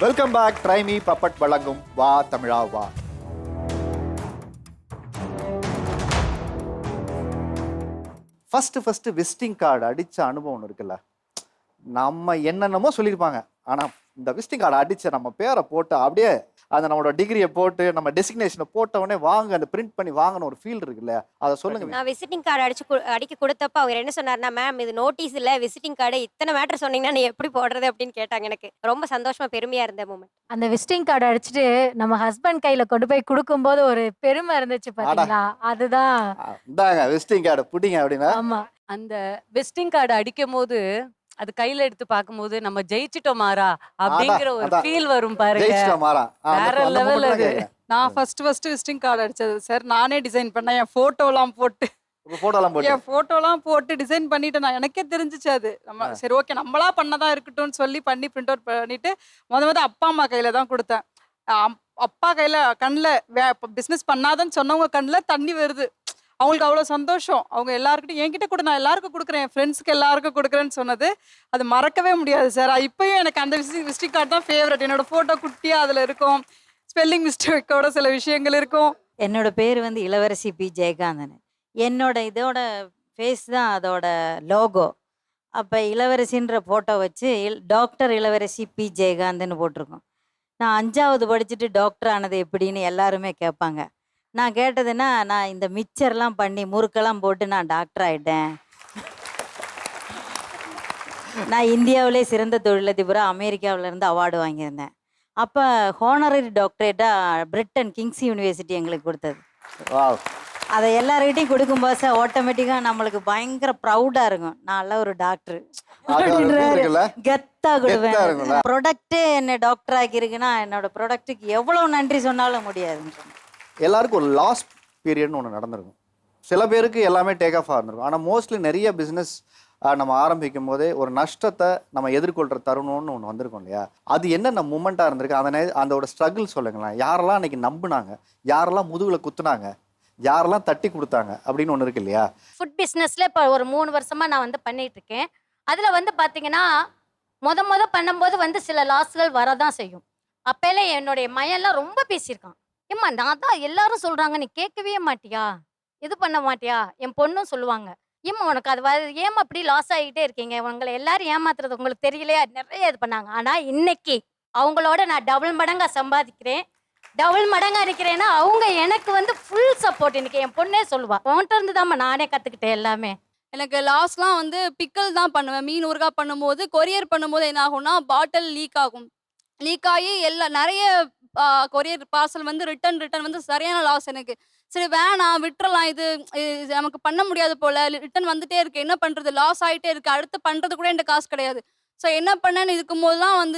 Welcome back. ட்ரைமி puppet வழங்கும் வா தமிழா வா. ஃபர்ஸ்ட் விசிட்டிங் கார்டு அடிச்ச அனுபவம் ஒன்று இருக்குல்ல. நம்ம என்னென்னமோ சொல்லியிருப்பாங்க, ஆனால் இந்த விசிட்டிங் கார்டு அடிச்ச நம்ம பேரை போட்டு அப்படியே அந்த நம்மளோட டிகிரியை போட்டு நம்ம டெசிக்னேஷனை போட்டவொடனே வாங்க அந்த பிரிண்ட் பண்ணி வாங்கணும் ஒரு ஃபீல் இருக்குல்ல, அதை சொல்லுங்க. நான் விசிட்டிங் கார்டு அடிக்க கொடுத்தப்ப அவர் என்ன சொன்னார்னா, மேம் இது நோட்டீஸ் இல்லை விசிட்டிங் கார்டு, இத்தனை மேட்டர் சொன்னீங்கன்னா நீ எப்படி போடுறது அப்படின்னு கேட்டாங்க. எனக்கு ரொம்ப சந்தோஷமா பெருமையா இருந்த மூமெண்ட். அந்த விசிட்டிங் கார்டு அடிச்சுட்டு நம்ம ஹஸ்பண்ட் கையில கொண்டு போய் கொடுக்கும்போது ஒரு பெருமை இருந்துச்சு பாத்தீங்களா, அதுதான். இந்தாங்க விசிட்டிங் கார்டு புடிங்க அப்படின்னா. ஆமா, அந்த விசிட்டிங் கார்டு அடிக்கும் போது அது கையில எடுத்து பார்க்கும்போது நம்ம ஜெயிச்சிட்டோம் மாறா அப்படிங்கிற ஒரு ஃபீல் வரும் பாருங்க. வேற லெவல் அது. நான் ஃபர்ஸ்ட் விசிட்டிங் கார்டு அடிச்சது சார் நானே டிசைன் பண்ணேன். என் போட்டோலாம் போட்டு டிசைன் பண்ணிட்டு நான் எனக்கே தெரிஞ்சிச்சு அது நம்ம சரி ஓகே நம்மளா பண்ணதான் இருக்கட்டும்னு சொல்லி பண்ணி பிரிண்ட் அவுட் பண்ணிட்டு முத அப்பா அம்மா கையில தான் கொடுத்தேன். அப்பா கையில கண்ணில் பிஸ்னஸ் பண்ணாதன்னு சொன்னவங்க கண்ணில் தண்ணி வருது. அவங்களுக்கு அவ்வளோ சந்தோஷம். அவங்க எல்லாருக்கிட்டையும் என்கிட்ட கூட நான் எல்லாருக்கும் கொடுக்குறேன், என் ஃப்ரெண்ட்ஸ்க்கு எல்லாருக்கும் கொடுக்குறேன்னு சொன்னது அது மறக்கவே முடியாது சார். இப்பயும் எனக்கு அந்த விசிட்டிங் கார்டு தான் ஃபேவரட். என்னோட ஃபோட்டோ குட்டியாக அதில் இருக்கும், ஸ்பெல்லிங் மிஸ்டேக்கோட சில விஷயங்கள் இருக்கும். என்னோட பேர் வந்து இளவரசி பி ஜெயகாந்தன். என்னோட இதோட ஃபேஸ் தான் அதோட லோகோ. அப்போ இளவரசின்ற ஃபோட்டோ வச்சு டாக்டர் இளவரசி பி ஜெயகாந்தன் போட்டிருக்கோம். நான் 5வது படிச்சுட்டு டாக்டர் ஆனது எப்படின்னு எல்லாருமே கேட்பாங்க. நான் கேட்டதுன்னா நான் இந்த மிக்சர்லாம் பண்ணி முறுக்கெல்லாம் போட்டு நான் டாக்டர் ஆகிட்டேன். நான் இந்தியாவிலே சிறந்த தொழிலதிபராக அமெரிக்காவிலேருந்து அவார்டு வாங்கியிருந்தேன். அப்போ ஹானரரி டாக்டரேட்டாக பிரிட்டன் கிங்ஸ் யூனிவர்சிட்டி எங்களுக்கு கொடுத்தது. அதை எல்லாருக்கிட்டையும் கொடுக்கும்போது சார் ஆட்டோமேட்டிக்காக நம்மளுக்கு பயங்கர ப்ரௌடாக இருக்கும். நான் ஒரு டாக்டர் கெத்தாக கொடுவேன். ப்ரொடக்டே என்னை டாக்டர் ஆக்கியிருக்குன்னா என்னோட ப்ரொடக்ட்டுக்கு எவ்வளோ நன்றி சொன்னாலும் முடியாதுன்னு சொன்னேன். எல்லாருக்கும் ஒரு லாஸ்ட் பீரியட்னு ஒன்று நடந்திருக்கும். சில பேருக்கு எல்லாமே டேக் ஆஃப் ஆகிருந்திருக்கும். ஆனால் மோஸ்ட்லி நிறைய பிஸ்னஸ் நம்ம ஆரம்பிக்கும் போதே ஒரு நஷ்டத்தை நம்ம எதிர்கொள்கிற தருணம்னு ஒன்று வந்திருக்கோம் இல்லையா? அது என்னென்ன மூமெண்ட்டாக இருந்திருக்கு, அதோட ஸ்ட்ரகிள் சொல்லுங்களேன். யாரெல்லாம் அன்றைக்கி நம்பினாங்க, யாரெல்லாம் முதுகில் குத்துனாங்க, யாரெல்லாம் தட்டி கொடுத்தாங்க அப்படின்னு ஒன்று இருக்கு இல்லையா? ஃபுட் பிஸ்னஸில் இப்போ ஒரு 3 வருஷமா நான் வந்து பண்ணிட்டு இருக்கேன். அதில் வந்து பார்த்தீங்கன்னா முத பண்ணும்போது சில லாஸ்கள் வரதான் செய்யும். அப்போலே என்னுடைய மையெல்லாம் ரொம்ப பேசியிருக்கான். ஏம்மா நான் தான் எல்லாரும் சொல்கிறாங்க நீ கேட்கவே மாட்டியா, இது பண்ண மாட்டியா. என் பொண்ணும் சொல்லுவாங்க, ஏம்மா உனக்கு அது ஏம்மா அப்படி லாஸ் ஆகிட்டே இருக்கீங்க, உங்களை எல்லாரும் ஏமாத்துறது உங்களுக்கு தெரியலையா, நிறைய இது பண்ணாங்க. ஆனால் இன்னைக்கு அவங்களோட நான் டபுள் மடங்காக சம்பாதிக்கிறேன். டபுள் மடங்காக இருக்கிறேன்னா அவங்க எனக்கு ஃபுல் சப்போர்ட். இன்னைக்கு என் பொண்ணே சொல்லுவா, உன்கிட்ட இருந்து தான்மா நானே கற்றுக்கிட்டேன் எல்லாமே. எனக்கு லாஸ்ட்லாம் பிக்கல் தான் பண்ணுவேன். மீன் ஊறுகாய் பண்ணும்போது கொரியர் பண்ணும்போது என்ன ஆகும்னா பாட்டில் லீக் ஆகும். லீக் ஆகி நிறைய கொரியர் பார்சல் ரிட்டன் சரியான லாஸ் எனக்கு. சரி வேணாம் விட்டுறலாம், இது நமக்கு பண்ண முடியாது போல, ரிட்டன் வந்துட்டே இருக்கு, என்ன பண்ணுறது, லாஸ் ஆகிட்டே இருக்கு, அடுத்து பண்ணுறது கூட என்கிட்ட காசு கிடையாது. ஸோ என்ன பண்ணேன்னு இருக்கும்போது தான்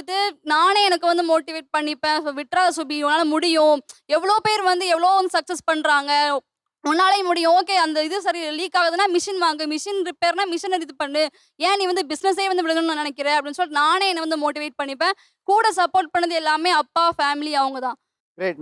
நானே எனக்கு மோட்டிவேட் பண்ணிப்பேன். விட்றா சுபி உன்னால் முடியும், எவ்வளோ பேர் எவ்வளோ சக்ஸஸ் பண்ணுறாங்க, உன்னாலேயும் முடியும். ஓகே அந்த இது சரி லீக் ஆகுதுன்னா மிஷின் வாங்கு, மிஷின் ரிப்பேர்னா மிஷினை இது பண்ணு, ஏன் நீ பிஸ்னஸே விடணும்னு நினைக்கிறேன் அப்படின்னு சொல்லிட்டு நானே என்னை மோட்டிவேட் பண்ணிப்பேன். கூட சப்போர்ட் பண்ணது எல்லாமே அப்பா ஃபேமிலி அவங்க தான்.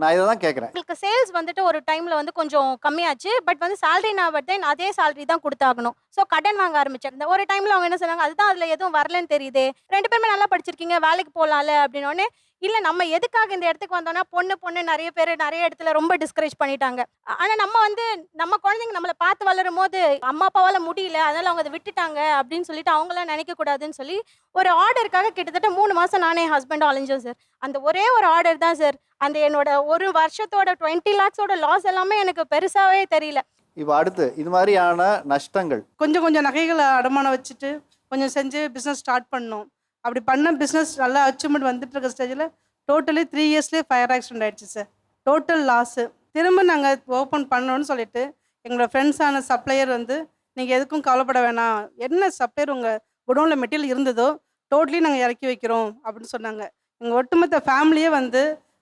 நான் இதை தான் கேட்குறேன். உங்களுக்கு சேல்ஸ் ஒரு டைமில் கொஞ்சம் கம்மியாச்சு. பட் சேலரி நான் அதே சேலரி தான் கொடுத்தாகணும். ஸோ கடன் வாங்க ஆரம்பிச்சிருந்தேன். ஒரு டைமில் அவங்க என்ன சொன்னாங்க, அதுதான் அதில் எதுவும் வரலன்னு தெரியுது, 2 பேருமே நல்லா படிச்சிருக்கீங்க, வேலைக்கு போகலாம்ல அப்படின்னோடனே, இல்லை நம்ம எதுக்காக இந்த இடத்துக்கு வந்தோம்னா பொண்ணு நிறைய பேர் நிறைய இடத்துல ரொம்ப டிஸ்கரேஜ் பண்ணிட்டாங்க. ஆனால் நம்ம குழந்தைங்க நம்மளை பார்த்து வளரும் போது அம்மா அப்பாவால் முடியல, அதனால அவங்க அதை விட்டுட்டாங்க அப்படின்னு சொல்லிட்டு அவங்களாம் நினைக்கக்கூடாதுன்னு சொல்லி ஒரு ஆர்டருக்காக கிட்டத்தட்ட 3 மாதம் நானே ஹஸ்பண்டும் அலைஞ்சோம் சார். அந்த ஒரே ஒரு ஆர்டர் தான் சார். அந்த என்னோட ஒரு வருஷத்தோட 20 lakhs லாஸ் எல்லாமே எனக்கு பெருசாவே தெரியல. இப்போ அடுத்து இது மாதிரியான நஷ்டங்கள் கொஞ்சம் நகைகளை அடமானம் வச்சுட்டு கொஞ்சம் செஞ்சு பிஸ்னஸ் ஸ்டார்ட் பண்ணோம். அப்படி பண்ண பிஸ்னஸ் நல்லா அச்சீவ்மெண்ட் வந்துட்டு இருக்க ஸ்டேஜில் டோட்டலி 3 yearsலேயே ஃபயர் ஆக்சிடென்ட் ஆகிடுச்சு சார். Total loss. திரும்ப நாங்கள் ஓப்பன் பண்ணோன்னு சொல்லிட்டு எங்களோட ஃப்ரெண்ட்ஸான சப்ளையர் நீங்கள் எதுக்கும் கவலைப்பட வேணாம், என்ன சப்ளையர் உங்கள் குடோனில் மெட்டீரியல் இருந்ததோ டோட்டலி நாங்கள் இறக்கி வைக்கிறோம் அப்படின்னு சொன்னாங்க. எங்கள் ஒட்டுமொத்த ஃபேமிலியே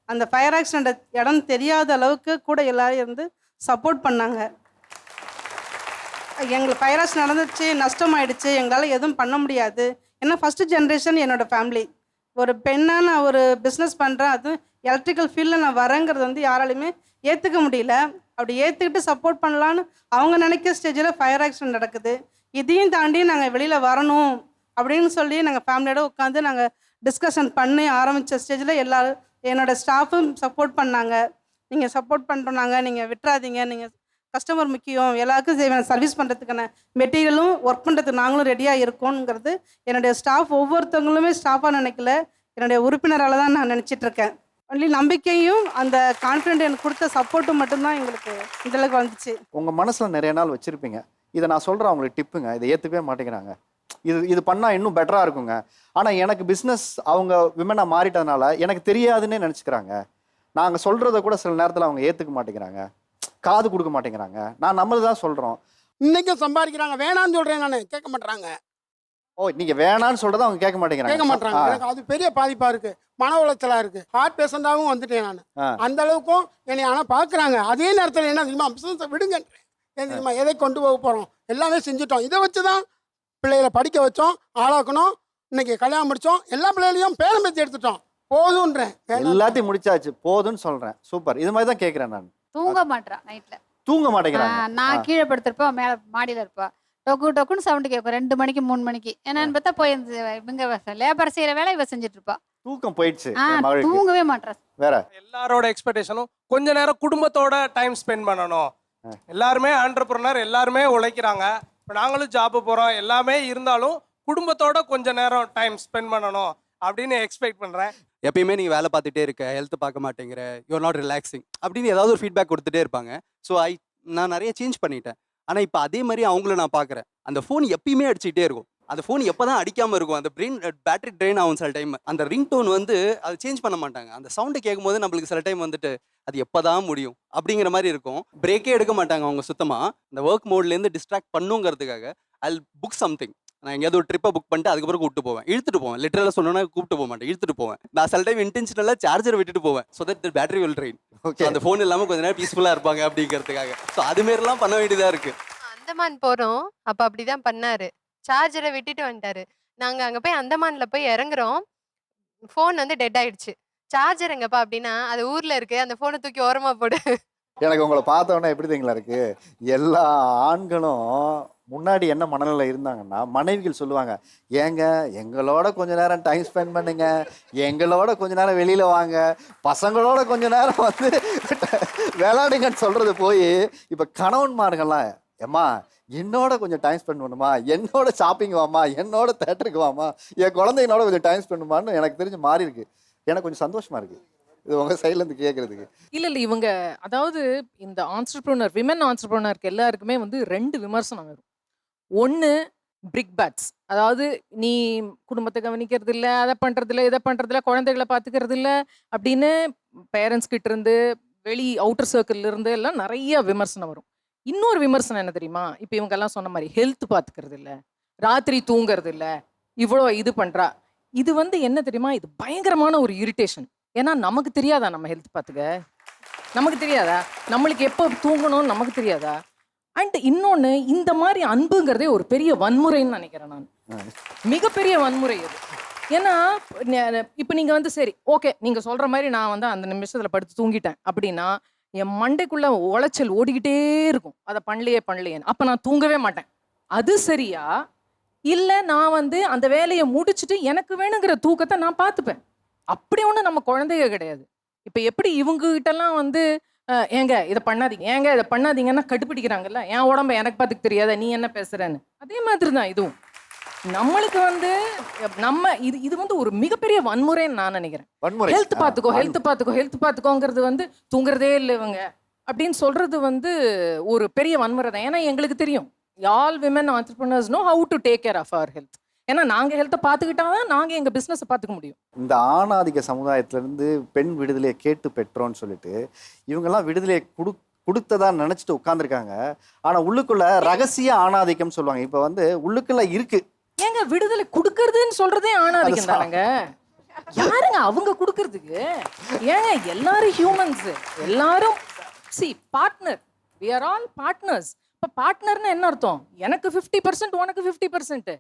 அந்த ஃபயர் ஆக்சிடென்ட் இடம் தெரியாத அளவுக்கு கூட எல்லாரும் சப்போர்ட் பண்ணாங்க. எங்களுக்கு ஃபயர் ஆக்சிடென்ட் நடந்துச்சு, நஷ்டமாயிடுச்சு, எங்களால் எதுவும் பண்ண முடியாது. ஏன்னா ஃபஸ்ட்டு ஜென்ரேஷன் என்னோடய ஃபேமிலி. ஒரு பெண்ணாக நான் ஒரு பிஸ்னஸ் பண்ணுறேன், அதுவும் எலக்ட்ரிக்கல் ஃபீல்டில் நான் வரேங்கிறது யாராலையுமே ஏற்றுக்க முடியல. அப்படி ஏற்றுக்கிட்டு சப்போர்ட் பண்ணலான்னு அவங்க நினைக்கிற ஸ்டேஜில் ஃபயர் ஆக்சிடென்ட் நடக்குது. இதையும் தாண்டி நாங்கள் வெளியில் வரணும் அப்படின்னு சொல்லி நாங்கள் ஃபேமிலியோட உட்காந்து நாங்கள் டிஸ்கஷன் பண்ணி ஆரம்பித்த ஸ்டேஜில் எல்லாரும் என்னோட ஸ்டாஃபும் சப்போர்ட் பண்ணாங்க. நீங்கள் சப்போர்ட் பண்ணுறோம், நாங்கள் நீங்கள் விட்டுறாதீங்க, நீங்கள் கஸ்டமர் முக்கியம், எல்லாருக்கும் தேவையான சர்வீஸ் பண்ணுறதுக்கான மெட்டீரியலும் ஒர்க் பண்ணுறதுக்கு நாங்களும் ரெடியாக இருக்கோங்கிறது என்னுடைய ஸ்டாஃப் ஒவ்வொருத்தவங்களுமே ஸ்டாஃபாக நினைக்கல, என்னுடைய உறுப்பினரால் தான் நான் நினச்சிட்ருக்கேன். ஒன்லி நம்பிக்கையும் அந்த கான்ஃபிடென்ட் எனக்கு கொடுத்த சப்போர்ட்டும் மட்டும்தான் எங்களுக்கு இந்தளவுக்கு வந்துச்சு. உங்கள் மனசில் நிறைய நாள் வச்சுருப்பீங்க, இதை நான் சொல்கிறேன் அவங்களுக்கு டிப்புங்க, இதை ஏற்றுக்கவே மாட்டேங்கிறாங்க, இது பண்ணால் இன்னும் பெட்டராக இருக்குங்க, ஆனால் எனக்கு பிஸ்னஸ் அவங்க விமனாக மாறிட்டதுனால எனக்கு தெரியாதுன்னே நினச்சிக்கிறாங்க, நாங்கள் சொல்கிறத கூட சில நேரத்தில் அவங்க ஏற்றுக்க மாட்டேங்கிறாங்க, காது கொடுக்க மாட்டேங்கிறாங்க, நான் நம்மளது தான் சொல்கிறோம். இன்னைக்கும் சம்பாதிக்கிறாங்க, வேணான்னு சொல்கிறேன், நான் கேட்க மாட்டேறாங்க. ஓ, நீங்கள் வேணான்னு சொல்கிறத அவங்க கேட்க மாட்டேங்கிறாங்க. எனக்கு அது பெரிய பாதிப்பாக இருக்குது, மன உளைச்சலாக இருக்குது. ஹார்ட் பேஷண்டாகவும் வந்துட்டேன் நான். அந்த அளவுக்கும் என்னை ஆனால் பார்க்குறாங்க. அதே நேரத்தில் என்ன தெரியுமா, பிஸ்னஸை விடுங்கன்றேன். ஏன் தெரியுமா, எதை கொண்டு போக போகிறோம், எல்லாமே செஞ்சுட்டோம். இதை வச்சு தான் பிள்ளைகளை படிக்க வச்சோம், ஆளாக்கணும், இன்னைக்கு கல்யாணம் முடித்தோம், எல்லா பிள்ளைகளையும் பேரம் பேச்சு எடுத்துட்டோம், போதுன்றேன். எல்லாத்தையும் முடிச்சாச்சு, போதுன்னு சொல்கிறேன். சூப்பர். இது மாதிரி தான் கேட்குறேன் நான். தூங்க மாட்டேறான் நைட்டில், தூங்க மாட்டேங்கிறாங்க. நான் கீழே படுத்திருப்பேன், மேலே மாடியில் இருப்பா, டொக்கு டொக்குன்னு சவுண்டு கேட்கும் 2 மணிக்கு 3 மணிக்கு. என்னன்னு பார்த்தா போய் இவங்க லேபர் செய்கிற வேலை இவ செஞ்சுட்டு இருப்பா. தூக்கம் போயிடுச்சு. தூங்கவே மாட்டா. வேற எல்லாரோட எக்ஸ்பெக்டேஷனும் கொஞ்ச நேரம் குடும்பத்தோட டைம் ஸ்பெண்ட் பண்ணணும். எல்லாருமே ஆண்டர்பிரனர், எல்லாருமே உழைக்கிறாங்க, இப்போ நாங்களும் ஜாப்பு போகிறோம், எல்லாமே இருந்தாலும் குடும்பத்தோட கொஞ்ச நேரம் டைம் ஸ்பெண்ட் பண்ணணும் அப்படின்னு எக்ஸ்பெக்ட் பண்ணுறேன். எப்பயுமே நீங்கள் வேலை பார்த்துட்டே இருக்க, ஹெல்த் பார்க்க மாட்டேங்கிற, யூஆர் நாட் ரிலாக்ஸிங் அப்படின்னு ஏதாவது ஒரு ஃபீட்பேக் கொடுத்துட்டே இருப்பாங்க. ஸோ நான் நிறைய சேஞ்ச் பண்ணிட்டேன். ஆனால் இப்போ அதே மாதிரி அவங்கள நான் பார்க்குறேன், அந்த ஃபோன் எப்பயுமே அடிச்சுக்கிட்டே இருக்கும். அந்த ஃபோன் எப்போ தான் அடிக்காமல் இருக்கும், அந்த பேட்டரி ட்ரெயின் ஆகும் சில டைம். அந்த ரிங் டோன் வந்து அது சேஞ்ச் பண்ண மாட்டாங்க. அந்த சவுண்டு கேட்கும்போது நம்மளுக்கு சில டைம் வந்துட்டு அது எப்போ தான் முடியும் அப்படிங்கிற மாதிரி இருக்கும். பிரேக்கே எடுக்க மாட்டாங்க அவங்க சுத்தமாக. இந்த ஒர்க் மோட்லேருந்து டிஸ்ட்ராக்ட் பண்ணுங்கிறதுக்காக ஐ புக் சம்திங். நான் எங்கேயாவது ஒரு ட்ரிப்பை புக் பண்ணிட்டு அதுக்கப்புறம் கூப்பிட்டு போவேன், இழுத்துட்டு போவேன். லிட்டரலாக சொன்னோன்னா கூப்பிட்டு போக மாட்டேன், இழுத்துட்டு போவேன். நான் சில டைம் இன்டென்ஷனலாக சார்ஜர் விட்டுட்டு போவேன், so that the battery will train. Okay, அந்த ஃபோன் இல்லாமல் கொஞ்ச நேரம் பீஸ்ஃபுல்லாக இருப்பாங்க அப்படிங்கிறதுக்காக. ஸோ அதுமாரிலாம் பண்ண வேண்டியதாக இருக்குது. அந்தமான் போகிறோம், அப்போ அப்படி தான் பண்ணார். சார்ஜரை விட்டுட்டு வந்துட்டாரு. நாங்கள் அங்கே போய் அந்தமானில் போய் இறங்குறோம், ஃபோன் வந்து டெட் ஆயிடுச்சு. சார்ஜர் எங்கப்பா அப்படின்னா, அது ஊரில் இருக்குது, அந்த ஃபோனை தூக்கி ஓரமாக போடு. எனக்கு உங்களை பார்த்தோன்னே எப்படி தெரியுங்களா இருக்கு, எல்லா ஆண்களும் முன்னாடி என்ன மனநிலை இருந்தாங்கன்னா, மனைவிகள் சொல்லுவாங்க, ஏங்க எங்களோட கொஞ்ச நேரம் டைம் ஸ்பெண்ட் பண்ணுங்க, எங்களோட கொஞ்ச நேரம் வெளியில் வாங்க, பசங்களோட கொஞ்ச நேரம் வந்து விளையாடுங்கன்னு சொல்கிறது போய் இப்போ கணவன்மார்கள்லாம், ஏம்மா என்னோட கொஞ்சம் டைம் ஸ்பெண்ட் பண்ணுமா, என்னோட ஷாப்பிங் வாமா, என்னோட தேட்டருக்கு வாமா, என் குழந்தைங்களோட கொஞ்சம் டைம் ஸ்பெண்ட் பண்ணுமான்னு எனக்கு தெரிஞ்சு மாறி இருக்கு. எனக்கு கொஞ்சம் சந்தோஷமா இருக்கு இது உங்க சைட்ல இருந்து கேட்கறதுக்கு. இல்ல இவங்க அதாவது இந்த ஆன்ட்ரப்ரனர், விமன் ஆன்ட்ரப்ரனருக்கு எல்லாருக்குமே வந்து 2 விமர்சனம் வரும். ஒன்று பிரிக் பேட்ஸ், அதாவது நீ குடும்பத்தை கவனிக்கிறது இல்லை, அதை பண்ணுறது இல்லை, இதை பண்ணுறது இல்லை, குழந்தைகளை பார்த்துக்கிறது இல்லை அப்படின்னு பேரண்ட்ஸ் கிட்ட இருந்து, வெளி அவுட்டர் சர்க்கிள்ல இருந்து எல்லாம் நிறைய விமர்சனம் வரும். இன்னொரு விமர்சனம் என்ன தெரியுமா, இப்போ இவங்கெல்லாம் சொன்ன மாதிரி ஹெல்த் பார்த்துக்கிறது இல்லை, ராத்திரி தூங்குறது இல்லை, இவ்வளோ இது பண்ணுறா. இது வந்து என்ன தெரியுமா, இது பயங்கரமான ஒரு இரிட்டேஷன். ஏன்னா நமக்கு தெரியாதா நம்ம ஹெல்த் பார்த்துக்க, நமக்கு தெரியாதா நம்மளுக்கு எப்போ தூங்கணும்னு நமக்கு தெரியாதா. அண்ட் இன்னொன்று, இந்த மாதிரி அன்புங்கிறதே ஒரு பெரிய வன்முறைன்னு நினைக்கிறேன் நான், மிகப்பெரிய வன்முறை அது. ஏன்னா இப்போ நீங்கள் வந்து சரி ஓகே நீங்கள் சொல்கிற மாதிரி நான் வந்து அந்த நிமிஷத்தில் படுத்து தூங்கிட்டேன் அப்படின்னா என் மண்டைக்குள்ள உளைச்சல் ஓடிக்கிட்டே இருக்கும், அதை பண்ணலையேன்னு. அப்போ நான் தூங்கவே மாட்டேன். அது சரியா இல்லை, நான் வந்து அந்த வேலையை முடிச்சுட்டு எனக்கு வேணுங்கிற தூக்கத்தை நான் பார்த்துப்பேன். அப்படி ஒன்றும் நம்ம குழந்தைங்க கிடையாது. இப்போ எப்படி இவங்ககிட்டலாம் வந்து ஏங்க இதை பண்ணாதீங்க, ஏங்க இதை பண்ணாதீங்கன்னா கட்டுப்பிடிக்கிறாங்கல்ல, என் உடம்ப எனக்கு பார்த்துக்க தெரியாத, நீ என்ன பேசுறேன்னு. அதே மாதிரி தான் இதுவும். நம்மளுக்கு வந்து நம்ம இது வந்து ஒரு மிகப்பெரிய வன்முறைன்னு நான் நினைக்கிறேன். ஹெல்த் பார்த்துக்கோங்கிறது வந்து தூங்குறதே இல்லை இவங்க அப்படின்னு சொல்றது வந்து ஒரு பெரிய வன்முறை தான். ஏன்னா எங்களுக்கு தெரியும், all women entrepreneurs know how to take care of our health. ஏன்னா நாங்கள் ஹெல்த்தை பார்த்துக்கிட்டாதான் நாங்கள் எங்கள் பிஸ்னஸை பார்த்துக்க முடியும். இந்த ஆணாதிக்க சமுதாயத்திலேருந்து பெண் விடுதலையை கேட்டு பெற்றோன்னு சொல்லிட்டு இவங்கெல்லாம் விடுதலையை கொடுத்ததா நினச்சிட்டு உட்காந்துருக்காங்க. ஆனால் உள்ளுக்குள்ள ரகசிய ஆணாதிக்கம் சொல்லுவாங்க. இப்போ வந்து உள்ளுக்குள்ள இருக்கு. ஏங்க விடுதலை கொடுக்கறதுன்னு சொல்றதே ஆணாதிக்கம் தானங்க. யாருங்க அவங்க கொடுக்கறதுக்கு? ஏங்க எல்லாரும் ஹியூமன்ஸ், எல்லாரும் partner, we are all partners. இப்போ பார்ட்னர்னு என்ன அர்த்தம்? எனக்கு 50%, உனக்கு 50%.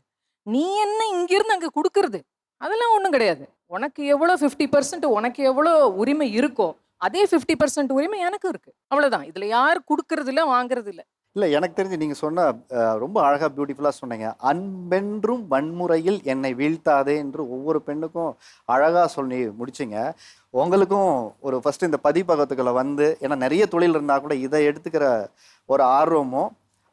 நீ என்ன இங்கிருந்து அங்கே கொடுக்கறது அதெல்லாம் ஒன்றும் கிடையாது. உனக்கு எவ்வளோ 50%, உனக்கு எவ்வளோ உரிமை இருக்கோ அதே 50% உரிமை எனக்கு இருக்கு. அவ்வளோதான். இதில் யார் கொடுக்கறது இல்லை, வாங்குறது இல்லை. இல்லை எனக்கு தெரிஞ்சு நீங்கள் சொன்ன ரொம்ப அழகாக பியூட்டிஃபுல்லாக சொன்னீங்க. அன்பென்றும் வன்முறையில் என்னை வீழ்த்தாதே என்று ஒவ்வொரு பெண்ணுக்கும் அழகாக சொல்லி முடிச்சிங்க. உங்களுக்கும் ஒரு ஃபஸ்ட்டு இந்த பதிப்பகத்துக்களை வந்து, ஏன்னா நிறைய தொழில் இருந்தால் கூட இதை எடுத்துக்கிற ஒரு ஆர்வமும்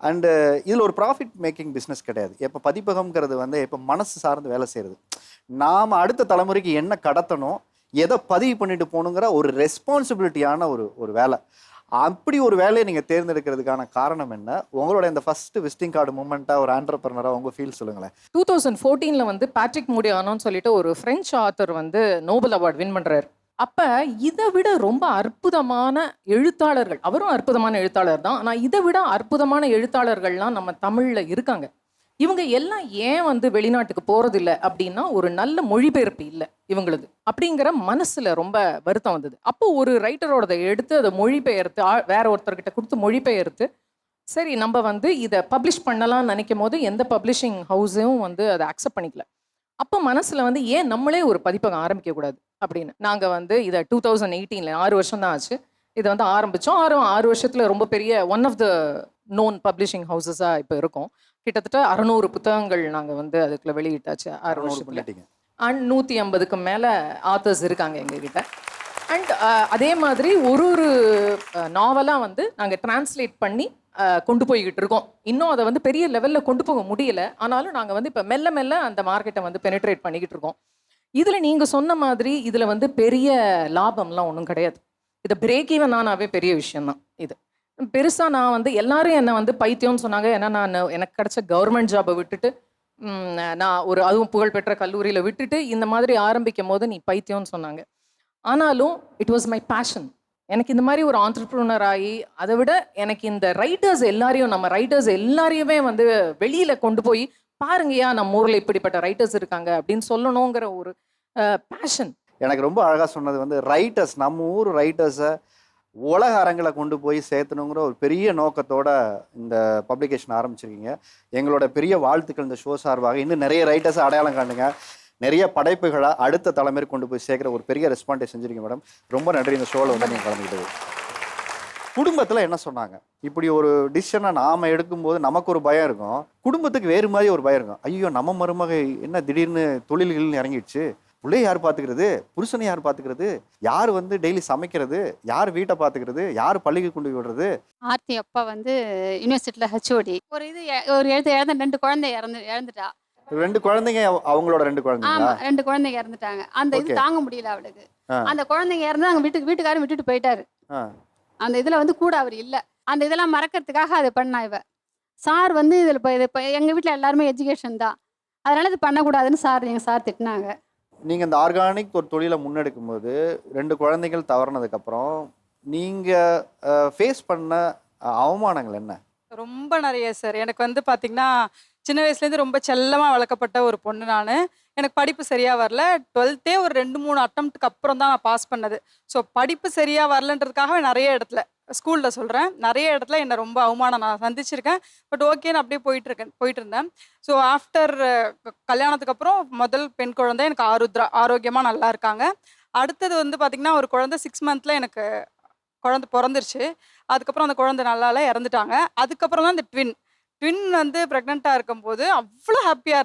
அண்டு இதில் ஒரு ப்ராஃபிட் மேக்கிங் பிஸ்னஸ் கிடையாது. இப்போ பதிப்பகம்ங்கிறது வந்து இப்போ மனசு சார்ந்து வேலை செய்கிறது. நாம் அடுத்த தலைமுறைக்கு என்ன கடத்தணும், எதை பதிவு பண்ணிட்டு போகணுங்கிற ஒரு ரெஸ்பான்சிபிலிட்டியான ஒரு வேலை. அப்படி ஒரு வேலையை நீங்கள் தேர்ந்தெடுக்கிறதுக்கான காரணம் என்ன? உங்களோட இந்த ஃபர்ஸ்ட் விசிட்டிங் கார்டு மூமெண்ட்டாக ஒரு ஆண்டர்பிரனராக உங்கள் ஃபீல் சொல்லுங்களேன். 2014 வந்து பேட்ரிக் மூடியானோன்னு சொல்லிட்டு ஒரு ஃப்ரெஞ்ச் ஆத்தர் வந்து நோபல் அவார்டு வின் பண்ணுறாரு. அப்போ இதை விட ரொம்ப அற்புதமான எழுத்தாளர்கள், அவரும் அற்புதமான எழுத்தாளர் தான், ஆனால் இதை விட அற்புதமான எழுத்தாளர்கள்லாம் நம்ம தமிழில் இருக்காங்க. இவங்க எல்லாம் ஏன் வந்து வெளிநாட்டுக்கு போகிறதில்ல அப்படின்னா, ஒரு நல்ல மொழிபெயர்ப்பு இல்லை இவங்களது அப்படிங்கிற மனசில் ரொம்ப வருத்தம் வந்தது. அப்போ ஒரு ரைட்டரோடதை எடுத்து அதை மொழிபெயர்த்து வேற ஒருத்தர்கிட்ட கொடுத்து மொழிபெயர்த்து, சரி நம்ம வந்து இதை பப்ளிஷ் பண்ணலாம்னு நினைக்கும் போது எந்த பப்ளிஷிங் ஹவுஸையும் வந்து அதை அக்செப்ட் பண்ணிக்கல. அப்போ மனசில் வந்து ஏன் நம்மளே ஒரு பதிப்பகம் ஆரம்பிக்கக்கூடாது அப்படின்னு நாங்கள் வந்து இதை 2018 6 வருஷம் தான் ஆச்சு இதை வந்து ஆரம்பித்தோம். 6 வருஷத்தில் ரொம்ப பெரிய one of the known publishing ஹவுசஸாக இப்போ இருக்கும். கிட்டத்தட்ட 600 புத்தகங்கள் நாங்கள் வந்து அதுக்குள்ள வெளியிட்டாச்சு 6 வருஷத்துல. அண்ட் 150க்கு மேலே ஆத்தர்ஸ் இருக்காங்க எங்ககிட்ட. அண்ட் அதே மாதிரி ஒரு நாவலாக வந்து நாங்கள் டிரான்ஸ்லேட் பண்ணி கொண்டு போய்கிட்டு இருக்கோம். இன்னும் அதை வந்து பெரிய லெவலில் கொண்டு போக முடியல, ஆனாலும் நாங்கள் வந்து இப்போ மெல்ல மெல்ல அந்த மார்க்கெட்டை வந்து பெனிட்ரேட் பண்ணிக்கிட்டு இருக்கோம். இதில் நீங்கள் சொன்ன மாதிரி இதில் வந்து பெரிய லாபம்லாம் ஒன்றும் கிடையாது. இதை பிரேக் ஈவன் ஆனாவே பெரிய விஷயம்தான். இது பெருசாக நான் வந்து எல்லாரும் என்னை வந்து பைத்தியம்னு சொன்னாங்க. ஏன்னா நான் எனக்கு கிடைச்ச கவர்மெண்ட் ஜாபை விட்டுட்டு நான் அதுவும் புகழ்பெற்ற கல்லூரியில் விட்டுட்டு இந்த மாதிரி ஆரம்பிக்கும் போது நீ பைத்தியம்னு சொன்னாங்க. ஆனாலும் இட் வாஸ் மை பேஷன். எனக்கு இந்த மாதிரி ஒரு ஆண்டர்ப்ரூனர் ஆகி, அதை விட எனக்கு இந்த ரைட்டர்ஸ் எல்லாரையும், நம்ம ரைட்டர்ஸ் எல்லாரையுமே வந்து வெளியில் கொண்டு போய் பாருங்கய்யா நம்ம ஊரில் இப்படிப்பட்ட ரைட்டர்ஸ் இருக்காங்க அப்படின்னு சொல்லணுங்கிற ஒரு பேஷன். எனக்கு ரொம்ப அழகாக சொன்னது வந்து ரைட்டர்ஸ், நம்ம ஊர் ரைட்டர்ஸை உலக அரங்களை கொண்டு போய் சேர்த்தணுங்கிற ஒரு பெரிய நோக்கத்தோட இந்த பப்ளிகேஷன் ஆரம்பிச்சிருக்கீங்க. எங்களோட பெரிய வாழ்த்துக்கள் இந்த ஷோ சார்பாக. இன்னும் நிறைய ரைட்டர்ஸை அடையாளம் காணுங்க, நிறைய படைப்புகளை அடுத்த தலைமுறை கொண்டு போய் சேர்க்குற ஒரு பெரிய ரெஸ்பாண்டை செஞ்சுருக்கீங்க மேடம். ரொம்ப நன்றி இந்த ஷோவில் வந்து நீங்கள் கலந்துக்கிட்டது. குடும்பத்தில் என்ன சொன்னாங்க? இப்படி ஒரு டிசிஷனை நாம் எடுக்கும்போது நமக்கு ஒரு பயம் இருக்கும், குடும்பத்துக்கு வேறு மாதிரி ஒரு பயம் இருக்கும். ஐயோ நம்ம மருமகை என்ன திடீர்னு தொழில்கள்னு இறங்கிடுச்சு, பிள்ளைய யார் பார்த்துக்கிறது, புருஷனை யார் பார்த்துக்கிறது, யார் வந்து டெய்லி சமைக்கிறது, யார் வீட்டை பார்த்துக்கிறது, யார் பள்ளிக்கு கொண்டு விடுறது. ஆர்த்தி அப்பா வந்து யூனிவர்சிட்டியில் ஹெச்ஓடி. ஒரு இழந்த 2 குழந்தை இறந்துட்டா. 2 குழந்தைங்க, அவங்களோட 2 குழந்தைங்களா? 2 குழந்தைங்க இறந்துட்டாங்க. அந்த இது தாங்க முடியல அவளுக்கு. அந்த குழந்தைங்க இறந்து அங்கே வீட்டுக்காரரும் விட்டுட்டு போயிட்டாரு. அந்த இதில் வந்து கூட அவர் இல்லை. அந்த இதெல்லாம் மறக்கிறதுக்காக அதை பண்ணா இவ. சார் வந்து இதில் இப்போ எங்கள் வீட்டில் எல்லாருமே எஜுகேஷன் தான், அதனால இது பண்ணக்கூடாதுன்னு எங்கள் சார் திட்டினாங்க. நீங்கள் இந்த ஆர்கானிக் ஒரு தொழிலை முன்னெடுக்கும் போது 2 குழந்தைகள் தவறினதுக்கப்புறம் நீங்கள் ஃபேஸ் பண்ண அவமானங்கள் என்ன? ரொம்ப நிறைய சார். எனக்கு வந்து பார்த்திங்கன்னா சின்ன வயசுலேருந்து ரொம்ப செல்லமாக வளர்க்கப்பட்ட ஒரு பொண்ணு நான். எனக்கு படிப்பு சரியாக வரல. 12th ஒரு 2-3 அட்டம்ப்ட்டுக்கு அப்புறம் தான் நான் பாஸ் பண்ணது. ஸோ படிப்பு சரியாக வரலன்றதுக்காகவே நிறைய இடத்துல, ஸ்கூலில் சொல்கிறேன், நிறைய இடத்துல என்னை ரொம்ப அவமானம் நான் சந்திச்சிருக்கேன். பட் ஓகேன்னு அப்படியே போயிட்டு இருந்தேன். ஸோ ஆஃப்டர் கல்யாணத்துக்கு அப்புறம் முதல் பெண் குழந்தை எனக்கு ஆருத்ரா, ஆரோக்கியமாக நல்லா இருக்காங்க. அடுத்தது வந்து பார்த்திங்கன்னா ஒரு குழந்தை 6 months எனக்கு குழந்தை பிறந்துருச்சு. அதுக்கப்புறம் அந்த குழந்தை நல்லால இறந்துட்டாங்க. அதுக்கப்புறம் தான் இந்த ட்வின் வந்து ப்ரெக்னெண்ட்டாக இருக்கும்போது அவ்வளோ ஹாப்பியாக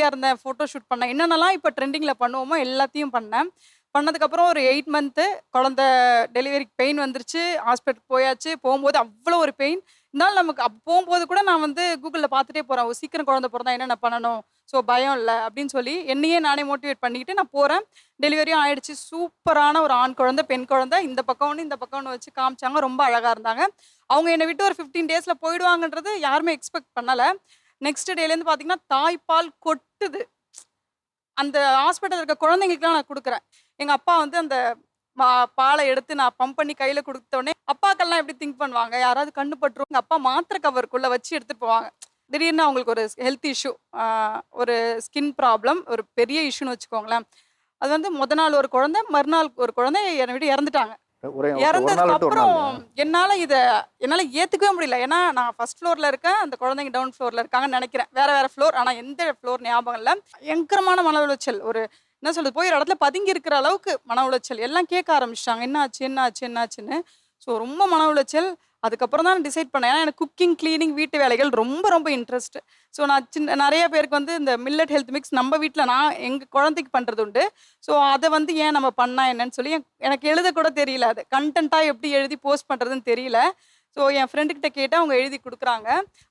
இருந்தேன். ஃபோட்டோ ஷூட் பண்ணேன், என்னென்னலாம் இப்போ ட்ரெண்டிங்கில் பண்ணுவோமோ எல்லாத்தையும் பண்ணேன். பண்ணதுக்கப்புறம் ஒரு 8 month குழந்தை டெலிவரிக்கு பெயின் வந்துருச்சு. ஹாஸ்பிட்டலுக்கு போயாச்சு. போகும்போது அவ்வளோ ஒரு பெயின். இருந்தாலும் நமக்கு போகும்போது கூட நான் வந்து கூகுளில் பார்த்துட்டே போகிறேன், சீக்கிரம் குழந்தை பிறந்தா என்னென்ன பண்ணணும், ஸோ பயம் இல்லை அப்படின்னு சொல்லி என்னையே நானே மோட்டிவேட் பண்ணிக்கிட்டு நான் போகிறேன். டெலிவரியும் ஆயிடுச்சு. சூப்பரான ஒரு ஆண் குழந்தை, பெண் குழந்தை. இந்த பக்கம் ஒன்று இந்த பக்கம் ஒன்று வச்சு காமிச்சாங்க. ரொம்ப அழகாக இருந்தாங்க. அவங்க என்னை விட்டு ஒரு 15 days போயிடுவாங்கன்றது யாருமே எக்ஸ்பெக்ட் பண்ணலை. நெக்ஸ்ட் டேலேருந்து பார்த்தீங்கன்னா தாய்ப்பால் கொட்டுது. அந்த ஹாஸ்பிட்டல் இருக்க குழந்தைங்களுக்குலாம் நான் கொடுக்குறேன். எங்கள் அப்பா வந்து அந்த பாலை எடுத்து நான் பம்ப் பண்ணி கையில் கொடுத்தோடனே அப்பாக்கெல்லாம் எப்படி திங்க் பண்ணுவாங்க, யாராவது கண்ணு பட்டுரும். எங்கள் அப்பா மாத்திரை கவருக்குள்ளே வச்சு எடுத்துகிட்டு போவாங்க. திடீர்னு அவங்களுக்கு ஒரு ஹெல்த் இஷ்யூ, ஒரு ஸ்கின் ப்ராப்ளம், ஒரு பெரிய இஷ்யூன்னு வச்சுக்கோங்களேன். அது வந்து நாள் ஒரு குழந்தை, மறுநாள் ஒரு குழந்தை என்னை விட்டு இறந்துட்டாங்க. இறந்ததுக்கு அப்புறம் என்னால் ஏற்றுக்கவே முடியல. ஏன்னா நான் ஃபர்ஸ்ட் ஃப்ளோரில் இருக்கேன், அந்த குழந்தைங்க டவுன் ஃப்ளோரில் இருக்காங்கன்னு நினைக்கிறேன். வேறு ஃப்ளோர், ஆனால் எந்த ஃப்ளோர் ஞாபகம் இல்லை. பயங்கரமான மன உளைச்சல். ஒரு என்ன சொல்றது, போய் ஒரு இடத்துல பதுங்கி இருக்கிற அளவுக்கு மன உளைச்சல். எல்லாம் கேட்க ஆரம்பிச்சிட்டாங்க, என்னாச்சுன்னு. ஸோ ரொம்ப மன உளைச்சல். அதுக்கப்புறம் தான் டிசைட் பண்ணேன். ஏன்னா எனக்கு குக்கிங், கிளீனிங், வீட்டு வேலைகள் ரொம்ப ரொம்ப இன்ட்ரெஸ்ட். ஸோ நான் நிறைய பேருக்கு வந்து இந்த மில்லட் ஹெல்த் மிக்ஸ் நம்ம வீட்டில் நான் எங்கள் குழந்தைக்கு பண்ணுறது உண்டு. ஸோ அதை வந்து ஏன் நம்ம பண்ணா என்னன்னு சொல்லி எனக்கு எழுத கூட தெரியல. அது கண்டென்ட்டாக எப்படி எழுதி போஸ்ட் பண்ணுறதுன்னு தெரியல. ஸோ என் ஃப்ரெண்டுக்கிட்ட கேட்டால் அவங்க எழுதி கொடுக்குறாங்க.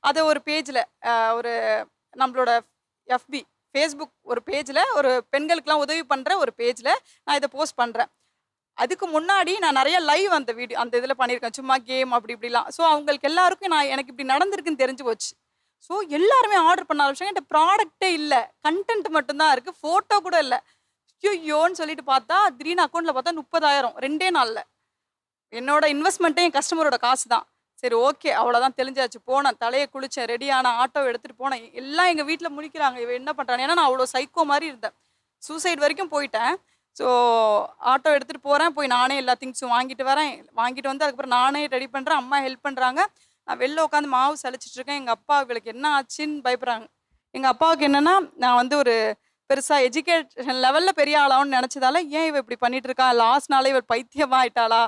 அதை ஒரு பேஜில் ஒரு நம்மளோட எஃபி ஃபேஸ்புக் ஒரு பேஜில் ஒரு பெண்களுக்கெலாம் உதவி பண்ணுற ஒரு பேஜில் நான் இதை போஸ்ட் பண்ணுறேன். அதுக்கு முன்னாடி நான் நிறைய லைவ் அந்த வீடியோ அந்த இதில் பண்ணியிருக்கேன். சும்மா கேம் அப்படி இப்படிலாம். ஸோ அவங்களுக்கு எல்லாருக்கும் எனக்கு இப்படி நடந்திருக்குன்னு தெரிஞ்சு போச்சு. ஸோ எல்லாருமே ஆர்டர் பண்ண ஆரம்பிச்சாங்க. என்கிட்ட ப்ராடக்ட்டே இல்லை, கண்டென்ட் மட்டும்தான் இருக்குது, ஃபோட்டோ கூட இல்லை. ஐயோன்னு சொல்லிட்டு பார்த்தா திடீர்னு அக்கௌண்ட்டில் பார்த்தா 30,000 2 நாளில். என்னோட இன்வெஸ்ட்மெண்ட்டே என் கஸ்டமரோட காசு தான். சரி ஓகே அவ்வளோதான் தெரிஞ்சாச்சு. போனேன், தலையை குளித்தேன், ரெடியான ஆட்டோ எடுத்துகிட்டு போனேன். எல்லாம் எங்கள் வீட்டில் முழிக்கிறாங்க, இவ என்ன பண்ணுறாங்க. ஏன்னா நான் அவ்வளோ சைக்கோ மாதிரி இருந்தேன். சூசைட் வரைக்கும் போயிட்டேன். ஸோ ஆட்டோ எடுத்துகிட்டு போகிறேன், போய் நானே எல்லா திங்ஸும் வாங்கிட்டு வரேன். வாங்கிட்டு வந்து அதுக்கப்புறம் நானே ரெடி பண்ணுறேன், அம்மா ஹெல்ப் பண்ணுறாங்க. நான் வெளில உட்காந்து மாவு சலிச்சிட்டு இருக்கேன். எங்கள் அப்பா இவளுக்கு என்ன ஆச்சுன்னு பயப்படுறாங்க. எங்கள் அப்பாவுக்கு என்னென்னா நான் வந்து ஒரு பெருசாக எஜுகேஷன் லெவலில் பெரிய ஆளாகும்னு நினச்சதால ஏன் இவ இப்படி பண்ணிட்டு இருக்கா, லாஸ்ட் நாளே இவள் பைத்தியமாக ஆயிட்டாளா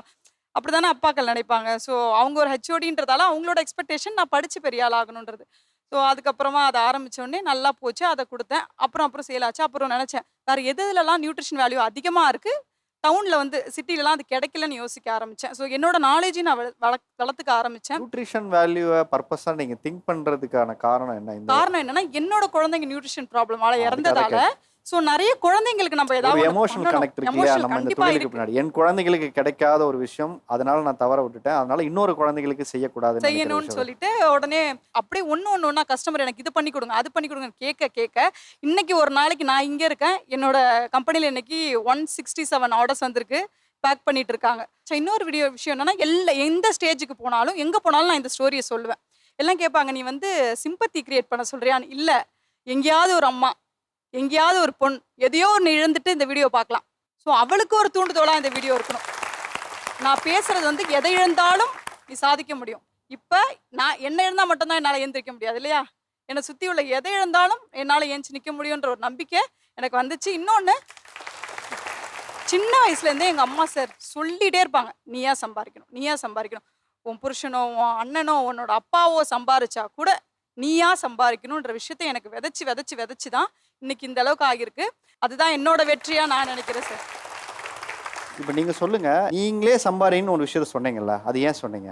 அப்படி தானே அப்பாக்கள் நினைப்பாங்க. ஸோ அவங்க ஒரு ஹெச்ஓடின்றதால அவங்களோட எக்ஸ்பெக்டேஷன் நான் படித்து பெரிய ஆள் ஆகணுன்றது. ஸோ அதுக்கப்புறமா அதை ஆரம்பித்தோடனே நல்லா போச்சு, அதை கொடுத்தேன். அப்புறம் சேல் ஆச்சு. அப்புறம் நினச்சேன் வேறு எதுலலாம் நியூட்ரிஷன் வேல்யூ அதிகமாக இருக்குது, டவுனில் வந்து சிட்டிலலாம் அது கிடைக்கலன்னு யோசிக்க ஆரம்பித்தேன். ஸோ என்னோட நாலேஜையும் நான் வளர்த்துக்க ஆரம்பித்தேன். நியூட்ரிஷன் வேல்யூவை பர்பஸாக நீங்கள் திங்க் பண்ணுறதுக்கான காரணம் என்ன? காரணம் என்னன்னா என்னோட குழந்தைங்க நியூட்ரிஷன் ப்ராப்ளமால இறந்ததால ஸோ நிறைய குழந்தைங்களுக்கு நம்ம ஏதாவது எமோஷனல் கனெக்ட் இருக்கு இல்லையா நம்ம இந்த தொழிலுக்கு பின்னாடி. என் குழந்தைகளுக்கு கிடைக்காத ஒரு விஷயம், அதனால நான் தவற விட்டுட்டேன், அதனால இன்னொரு குழந்தைகளுக்கு செய்யக்கூடாது செய்யணும்னு சொல்லிட்டு உடனே அப்படியே ஒன்று கஸ்டமர் எனக்கு இது பண்ணி கொடுங்க அது பண்ணி கொடுங்க கேட்க இன்னைக்கு ஒரு நாளைக்கு நான் இங்கே இருக்கேன். என்னோட கம்பெனியில் இன்னைக்கு 167 ஆர்டர்ஸ் வந்திருக்கு, பேக் பண்ணிட்டு இருக்காங்க. ஸோ இன்னொரு விஷயம் என்னன்னா எந்த ஸ்டேஜுக்கு போனாலும் எங்கே போனாலும் நான் இந்த ஸ்டோரியை சொல்லுவேன். எல்லாம் கேட்பாங்க, நீ வந்து சிம்பத்தி கிரியேட் பண்ண சொல்றியான்னு. இல்லை, எங்கேயாவது ஒரு அம்மா, எங்கேயாவது ஒரு பொண்ணு எதையோ ஒன்று இழந்துட்டு இந்த வீடியோ பார்க்கலாம். ஸோ அவளுக்கு ஒரு தூண்டுதோலாக இந்த வீடியோ இருக்கணும். நான் பேசுறது வந்து எதை இழந்தாலும் நீ சாதிக்க முடியும். இப்போ நான் என்ன இழந்தால் மட்டும்தான் என்னால் எழுந்திரிக்க முடியாது இல்லையா, என்னை சுற்றி உள்ள எதை இழந்தாலும் என்னால் ஏஞ்சி நிற்க முடியுன்ற ஒரு நம்பிக்கை எனக்கு வந்துச்சு. இன்னொன்று, சின்ன வயசுலேருந்தே எங்கள் அம்மா சார் சொல்லிகிட்டே இருப்பாங்க, நீயா சம்பாதிக்கணும், நீயா சம்பாதிக்கணும். உன் புருஷனோ உன் அண்ணனோ உன்னோட அப்பாவோ சம்பாரிச்சா கூட நீயா சம்பாதிக்கணுன்ற விஷயத்தை எனக்கு விதைச்சு தான் இன்னைக்கு இந்த அளவுக்கு ஆகியிருக்கு. அதுதான் என்னோட வெற்றியா நான் நினைக்கிறேன் சார். இப்போ நீங்கள் சொல்லுங்கள், நீங்களே சம்பாரின்னு ஒரு விஷயத்த சொன்னீங்கல்ல, அது ஏன் சொன்னீங்க?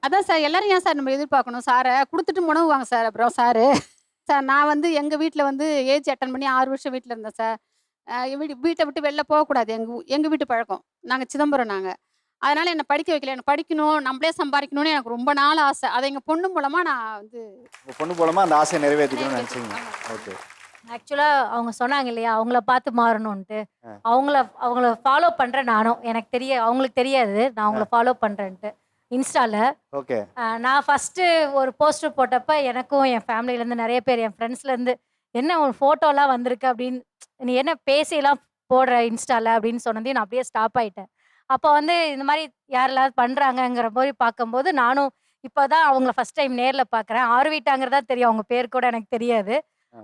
அதான் சார் எல்லாரும் ஏன் சார் நம்ம எதிர்பார்க்கணும், சாரை கொடுத்துட்டு உணவுவாங்க சார். அப்புறம் சார் நான் வந்து எங்கள் வீட்டில் வந்து ஏஜ் அட்டன் பண்ணி 6 வருஷம் வீட்டில் இருந்தேன் சார். வீட்டை விட்டு வெளில போகக்கூடாது, எங்கள் வீட்டு பழக்கம். நாங்கள் சிதம்பரம். அதனால் என்னை படிக்க வைக்கல. எனக்கு படிக்கணும், நம்மளே சம்பாதிக்கணும்னு எனக்கு ரொம்ப நாள் ஆசை. அதை எங்கள் பொண்ணு மூலமாக நான் வந்து உங்கள் பொண்ணு மூலமாக அந்த ஆசையை நிறைவேற்றிக்கணும்னு நினச்சிங்க. ஓகே. ஆக்சுவலாக அவங்க சொன்னாங்க இல்லையா அவங்கள பார்த்து மாறணும்ன்ட்டு, அவங்கள ஃபாலோ பண்ணுறேன் நானும். எனக்கு அவங்களுக்கு தெரியாது நான் அவங்கள ஃபாலோ பண்ணுறேன்ட்டு இன்ஸ்டாவில். ஓகே. நான் ஃபஸ்ட்டு ஒரு போஸ்டர் போட்டப்போ எனக்கும் என் ஃபேமிலியிலேருந்து நிறைய பேர், என் ஃப்ரெண்ட்ஸ்லேருந்து, என்ன ஒரு ஃபோட்டோலாம் வந்திருக்கு அப்படின்னு, நீ என்ன பேசியெல்லாம் போடுற இன்ஸ்டாவில் அப்படின்னு சொன்னதையும் நான் அப்படியே ஸ்டாப் ஆகிட்டேன். அப்போ வந்து இந்த மாதிரி யாரெல்லாம் பண்ணுறாங்கங்கிற மாதிரி பார்க்கும்போது நானும் இப்போ தான் அவங்கள ஃபஸ்ட் டைம் நேரில் பார்க்குறேன். ஆர்விட்டாங்கிறதா தெரியும், அவங்க பேர் கூட எனக்கு தெரியாது.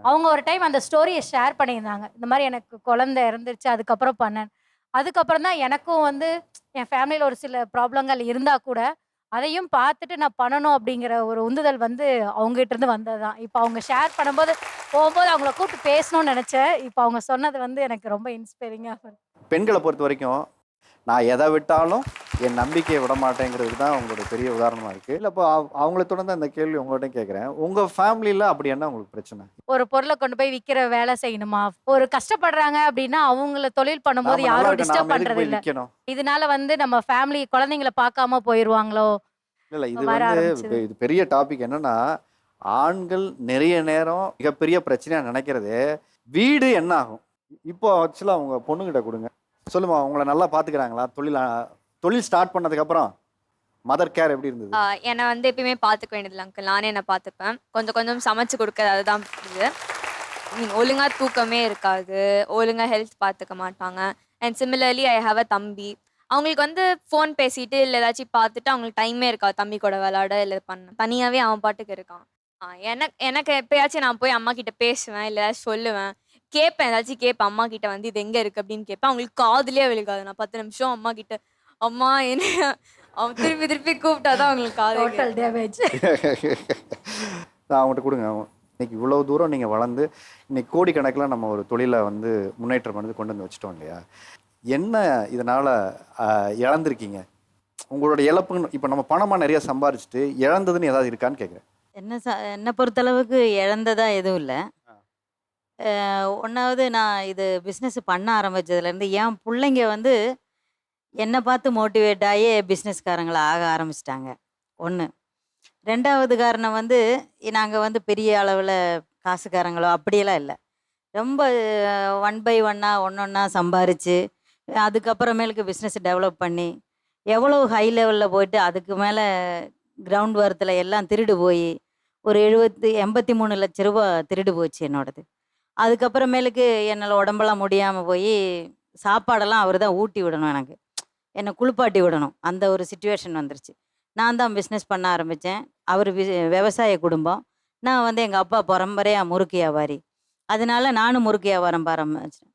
அவங்க ஒரு டைம் அந்த ஸ்டோரியை ஷேர் பண்ணியிருந்தாங்க, இந்த மாதிரி எனக்கு குழந்தை இறந்துருச்சு அதுக்கப்புறம் பண்ணேன். அதுக்கப்புறம் தான் எனக்கும் வந்து என் ஃபேமிலியில் ஒரு சில ப்ராப்ளங்கள் இருந்தால் கூட அதையும் பார்த்துட்டு நான் பண்ணணும் அப்படிங்கிற ஒரு உந்துதல் வந்து அவங்ககிட்ட இருந்து வந்தது தான். இப்போ அவங்க ஷேர் போகும்போது அவங்கள கூப்பிட்டு பேசணும்னு நினச்சேன். இப்போ அவங்க சொன்னது வந்து எனக்கு ரொம்ப இன்ஸ்பைரிங்காக. பெண்களை பொறுத்த வரைக்கும் நான் எதை விட்டாலும் என் நம்பிக்கையை விட மாட்டேங்கிறதுக்கு தான் உங்களோட பெரிய உதாரணமாக இருக்குது. இல்லை இப்போ அவங்கள தொடர்ந்து அந்த கேள்வி உங்கள்கிட்ட கேட்குறேன், உங்கள் ஃபேமிலியில் அப்படி என்ன உங்களுக்கு பிரச்சனை? ஒரு பொருளை கொண்டு போய் விற்கிற வேலை செய்யணுமா, ஒரு கஷ்டப்படுறாங்க அப்படின்னா அவங்கள தொழில் பண்ணும்போது யாரும் டிஸ்டர்ப் பண்ணுறது இல்லை. இதனால வந்து நம்ம ஃபேமிலி குழந்தைங்களை பார்க்காம போயிடுவாங்களோ? இல்லை, இது வந்து இது பெரிய டாபிக். என்னன்னா, ஆண்கள் நிறைய நேரம் மிகப்பெரிய பிரச்சனையாக நினைக்கிறது வீடு என்ன ஆகும். இப்போ ஆக்சுவலாக அவங்க பொண்ணுகிட்ட கொடுங்க, சொல்லுமா அவங்கள நல்லா பார்த்துக்கிறாங்களா? தொழில் ஸ்டார்ட் பண்ணதுக்கப்புறம் மதர் கேர் எப்படி இருந்தது? என்னை வந்து எப்பயுமே பார்த்துக்க வேண்டியதில்லை அங்கிள், நானே என்னை பார்த்துப்பேன். கொஞ்சம் சமைச்சு கொடுக்குறது அதுதான் இது. ஒழுங்காக தூக்கமே இருக்காது, ஒழுங்காக ஹெல்த் பார்த்துக்க மாட்டாங்க. And similarly I have a தம்பி. அவங்களுக்கு வந்து ஃபோன் பேசிட்டு இல்லை ஏதாச்சும் பார்த்துட்டு அவங்களுக்கு டைமே இருக்காது தம்பி கூட விளாட இல்லை பண்ண. தனியாகவே அவன் பாட்டுக்கு இருக்கான். எனக்கு எப்பயாச்சும் நான் போய் அம்மா கிட்ட பேசுவேன், இல்லை ஏதாச்சும் சொல்லுவேன், கேட்பேன், ஏதாச்சும் கேட்பேன் அம்மா கிட்ட வந்து இது எங்கே இருக்குது அப்படின்னு கேட்பேன். அவங்களுக்கு காதுலேயே விழுகாது. நான் 10 நிமிஷம் அம்மா கிட்ட, அம்மா என்ன அவன் திருப்பி திருப்பி கூப்பிட்டாதான் அவங்களுக்கு காதல் டேமேஜ். அவங்ககிட்ட கொடுங்க. இன்னைக்கு இவ்வளோ தூரம் நீங்கள் வளர்ந்து இன்னைக்கு கோடிக்கணக்கில் நம்ம ஒரு தொழிலை வந்து முன்னேற்றம் பண்ணி கொண்டு வந்து வச்சுட்டோம் இல்லையா? என்ன இதனால் இழந்திருக்கீங்க? உங்களோட இழப்புன்னு இப்போ நம்ம பணமாக நிறைய சம்பாரிச்சிட்டு இழந்ததுன்னு ஏதாவது இருக்கான்னு கேட்குறேன். என்னை பொறுத்தளவுக்கு இழந்ததா எதுவும் இல்லை. ஒன்றாவது நான் இது பிஸ்னஸ் பண்ண ஆரம்பித்ததுலேருந்து என் பிள்ளைங்க வந்து என்னை பார்த்து மோட்டிவேட் ஆகி பிஸ்னஸ்காரங்களை ஆக ஆரம்பிச்சிட்டாங்க. ஒன்று. ரெண்டாவது காரணம் வந்து நாங்கள் வந்து பெரிய அளவில் காசுக்காரங்களோ அப்படியெல்லாம் இல்லை. ரொம்ப 1 by 1 ஒன்றா சம்பாரித்து அதுக்கப்புறமேலுக்கு பிஸ்னஸ் டெவலப் பண்ணி எவ்வளோ ஹை லெவலில் போயிட்டு அதுக்கு மேலே கிரவுண்ட் ஒர்த்தில் எல்லாம் திருடு போய் ஒரு 83 லட்ச ரூபா திருடு போச்சு என்னோடது. அதுக்கப்புறமேலுக்கு என்னால் உடம்பெல்லாம் முடியாமல் போய் சாப்பாடெல்லாம் அவர் தான் ஊட்டி விடணும், எனக்கு என்னை குளிப்பாட்டி விடணும். அந்த ஒரு சுச்சுவேஷன் வந்துருச்சு. நான் தான் பிஸ்னஸ் பண்ண ஆரம்பித்தேன். அவர் விவசாய குடும்பம். நான் வந்து எங்கள் அப்பா பரம்பரையாக முறுக்கு வியாபாரி. அதனால நானும் முறுக்கு வியாபாரம் ஆரம்பித்தேன்.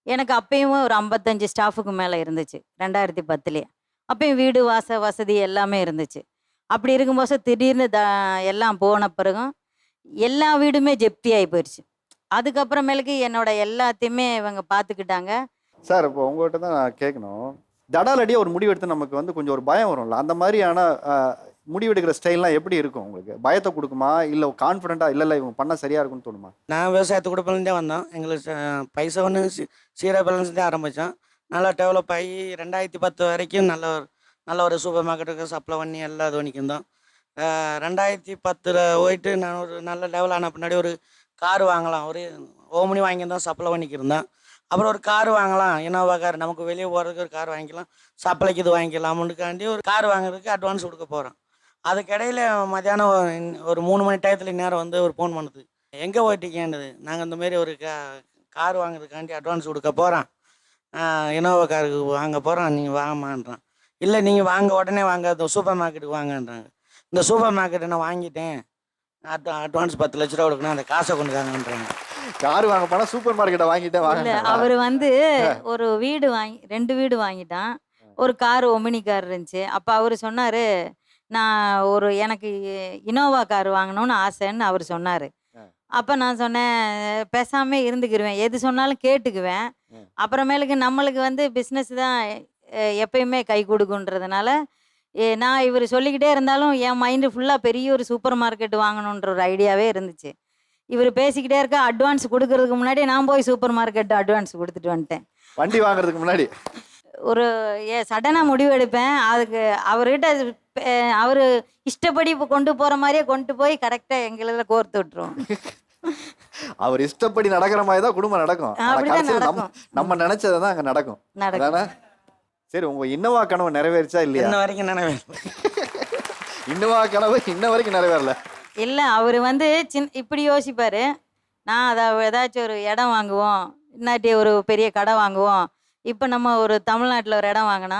எனக்கு அப்பயும் ஒரு 55 ஸ்டாஃபுக்கு மேலே இருந்துச்சு 2010. அப்பயும் வீடு வசதி எல்லாமே இருந்துச்சு. அப்படி இருக்கும்போது திடீர்னு எல்லாம் போன பிறகும் எல்லா வீடுமே ஜப்தி ஆகி போயிடுச்சு. அதுக்கப்புறமேலுக்கு என்னோட எல்லாத்தையுமே இவங்க பார்த்துக்கிட்டாங்க. சார், இப்போ உங்கள்கிட்ட தான் நான் கேட்கணும். தடாலடியாக ஒரு முடிவெடுத்து நமக்கு வந்து கொஞ்சம் ஒரு பயம் வரும்ல, அந்த மாதிரியான முடிவெடுக்கிற ஸ்டைல்லாம் எப்படி இருக்கும் உங்களுக்கு? பயத்தை கொடுக்குமா, இல்லை கான்ஃபிடென்ட்டாக இல்லை இவங்க பண்ணால் சரியாக இருக்கும்னு தோணுமா? நான் விவசாயத்து குடும்பத்துலேருந்தே வந்தோம். எங்களுக்கு பைசா ஒன்று சீரோ பேலன்ஸ்லேருந்தே ஆரம்பித்தோம். நல்லா டெவலப் ஆகி 2010 வரைக்கும் நல்ல ஒரு சூப்பர் மார்க்கெட்டுக்கு சப்ளை பண்ணி எல்லா இது பண்ணிக்கிருந்தோம். 2010 போயிட்டு நான் ஒரு நல்ல லெவல் ஆன பின்னாடி ஒரு கார் வாங்கலாம், ஒரு ஓமினி வாங்கியிருந்தோம், சப்ளை பண்ணிக்கிருந்தோம். அப்புறம் ஒரு கார் வாங்கலாம், இனோவா கார், நமக்கு வெளியே போகிறதுக்கு ஒரு கார் வாங்கிக்கலாம், சப்ளைக்கு இது வாங்கிக்கலாமுன்னுக்காண்டி ஒரு கார் வாங்குறதுக்கு அட்வான்ஸ் கொடுக்க போகிறோம். அதுக்கிடையில் மத்தியானம் ஒரு 3 மணி டயத்தில் நேரம் வந்து ஒரு ஃபோன் பண்ணுது, எங்கே போயிட்டீங்கன்றது. நாங்கள் இந்தமாரி ஒரு கார் வாங்குறதுக்காண்டி அட்வான்ஸ் கொடுக்க போகிறோம், இனோவா காருக்கு வாங்க போகிறோம், நீங்கள் வாங்கம்மான்றான். இல்லை நீங்கள் வாங்க, உடனே வாங்க, சூப்பர் மார்க்கெட்டுக்கு வாங்கன்றாங்க. இந்த சூப்பர் மார்க்கெட்டை நான் வாங்கிட்டேன், அட்வான்ஸ் 10 லட்ச ரூபா கொடுக்கணும், அந்த காசை கொண்டு வாங்கன்றாங்க. கார் வாங்க போனால் சூப்பர் மார்க்கெட்டை வாங்கிட்டேன் வாங்க. அவர் வந்து ஒரு வீடு 2 வீடு வாங்கிட்டான். ஒரு கார் ஒமினி கார் இருந்துச்சு. அப்போ அவர் சொன்னார், நான் எனக்கு இனோவா கார் வாங்கணும்னு ஆசைன்னு அவர் சொன்னார். அப்போ நான் சொன்னேன், பேசாமே இருந்துக்கிருவேன், எது சொன்னாலும் கேட்டுக்குவேன். அப்புறமேலுக்கு நம்மளுக்கு வந்து பிஸ்னஸ் தான் எப்பயுமே கை கொடுக்குன்றதுனால நான் இவர் சொல்லிக்கிட்டே இருந்தாலும் என் மைண்டு ஃபுல்லாக பெரிய ஒரு சூப்பர் மார்க்கெட் வாங்கணுன்ற ஒரு ஐடியாவே இருந்துச்சு. இவர் பேசிக்கிட்டே இருக்க, அட்வான்ஸ் கொடுக்கறதுக்கு முன்னாடி நான் போய் சூப்பர் மார்க்கெட் அட்வான்ஸ் கொடுத்துட்டு வந்துட்டேன். வண்டி வாங்குறதுக்கு முன்னாடி ஒரு சடனாக முடிவு எடுப்பேன். அதுக்கு அவர்கிட்ட அவர் இஷ்டப்படி இப்போ கொண்டு போகிற மாதிரியே கொண்டு போய் கரெக்டாக எங்களில் கோர்த்து விட்டுருவோம். அவர் இஷ்டப்படி நடக்கிற மாதிரி தான் குடும்பம் நடக்கும். நம்ம நினைச்சதை தான் அங்கே நடக்கும். சரி, உங்க இன்னவா கனவு நிறைவேறிச்சா இல்லையா? இன்ன வரைக்கும் நிறைவேறல. இன்னவா கனவு இன்ன வரைக்கும் நிறைவேறல. இல்லை, அவர் வந்து இப்படி யோசிப்பார், நான் அதை ஏதாச்சும் ஒரு இடம் வாங்குவோம், இன்னாட்டி ஒரு பெரிய கடை வாங்குவோம். இப்போ நம்ம ஒரு தமிழ்நாட்டில் ஒரு இடம் வாங்கினா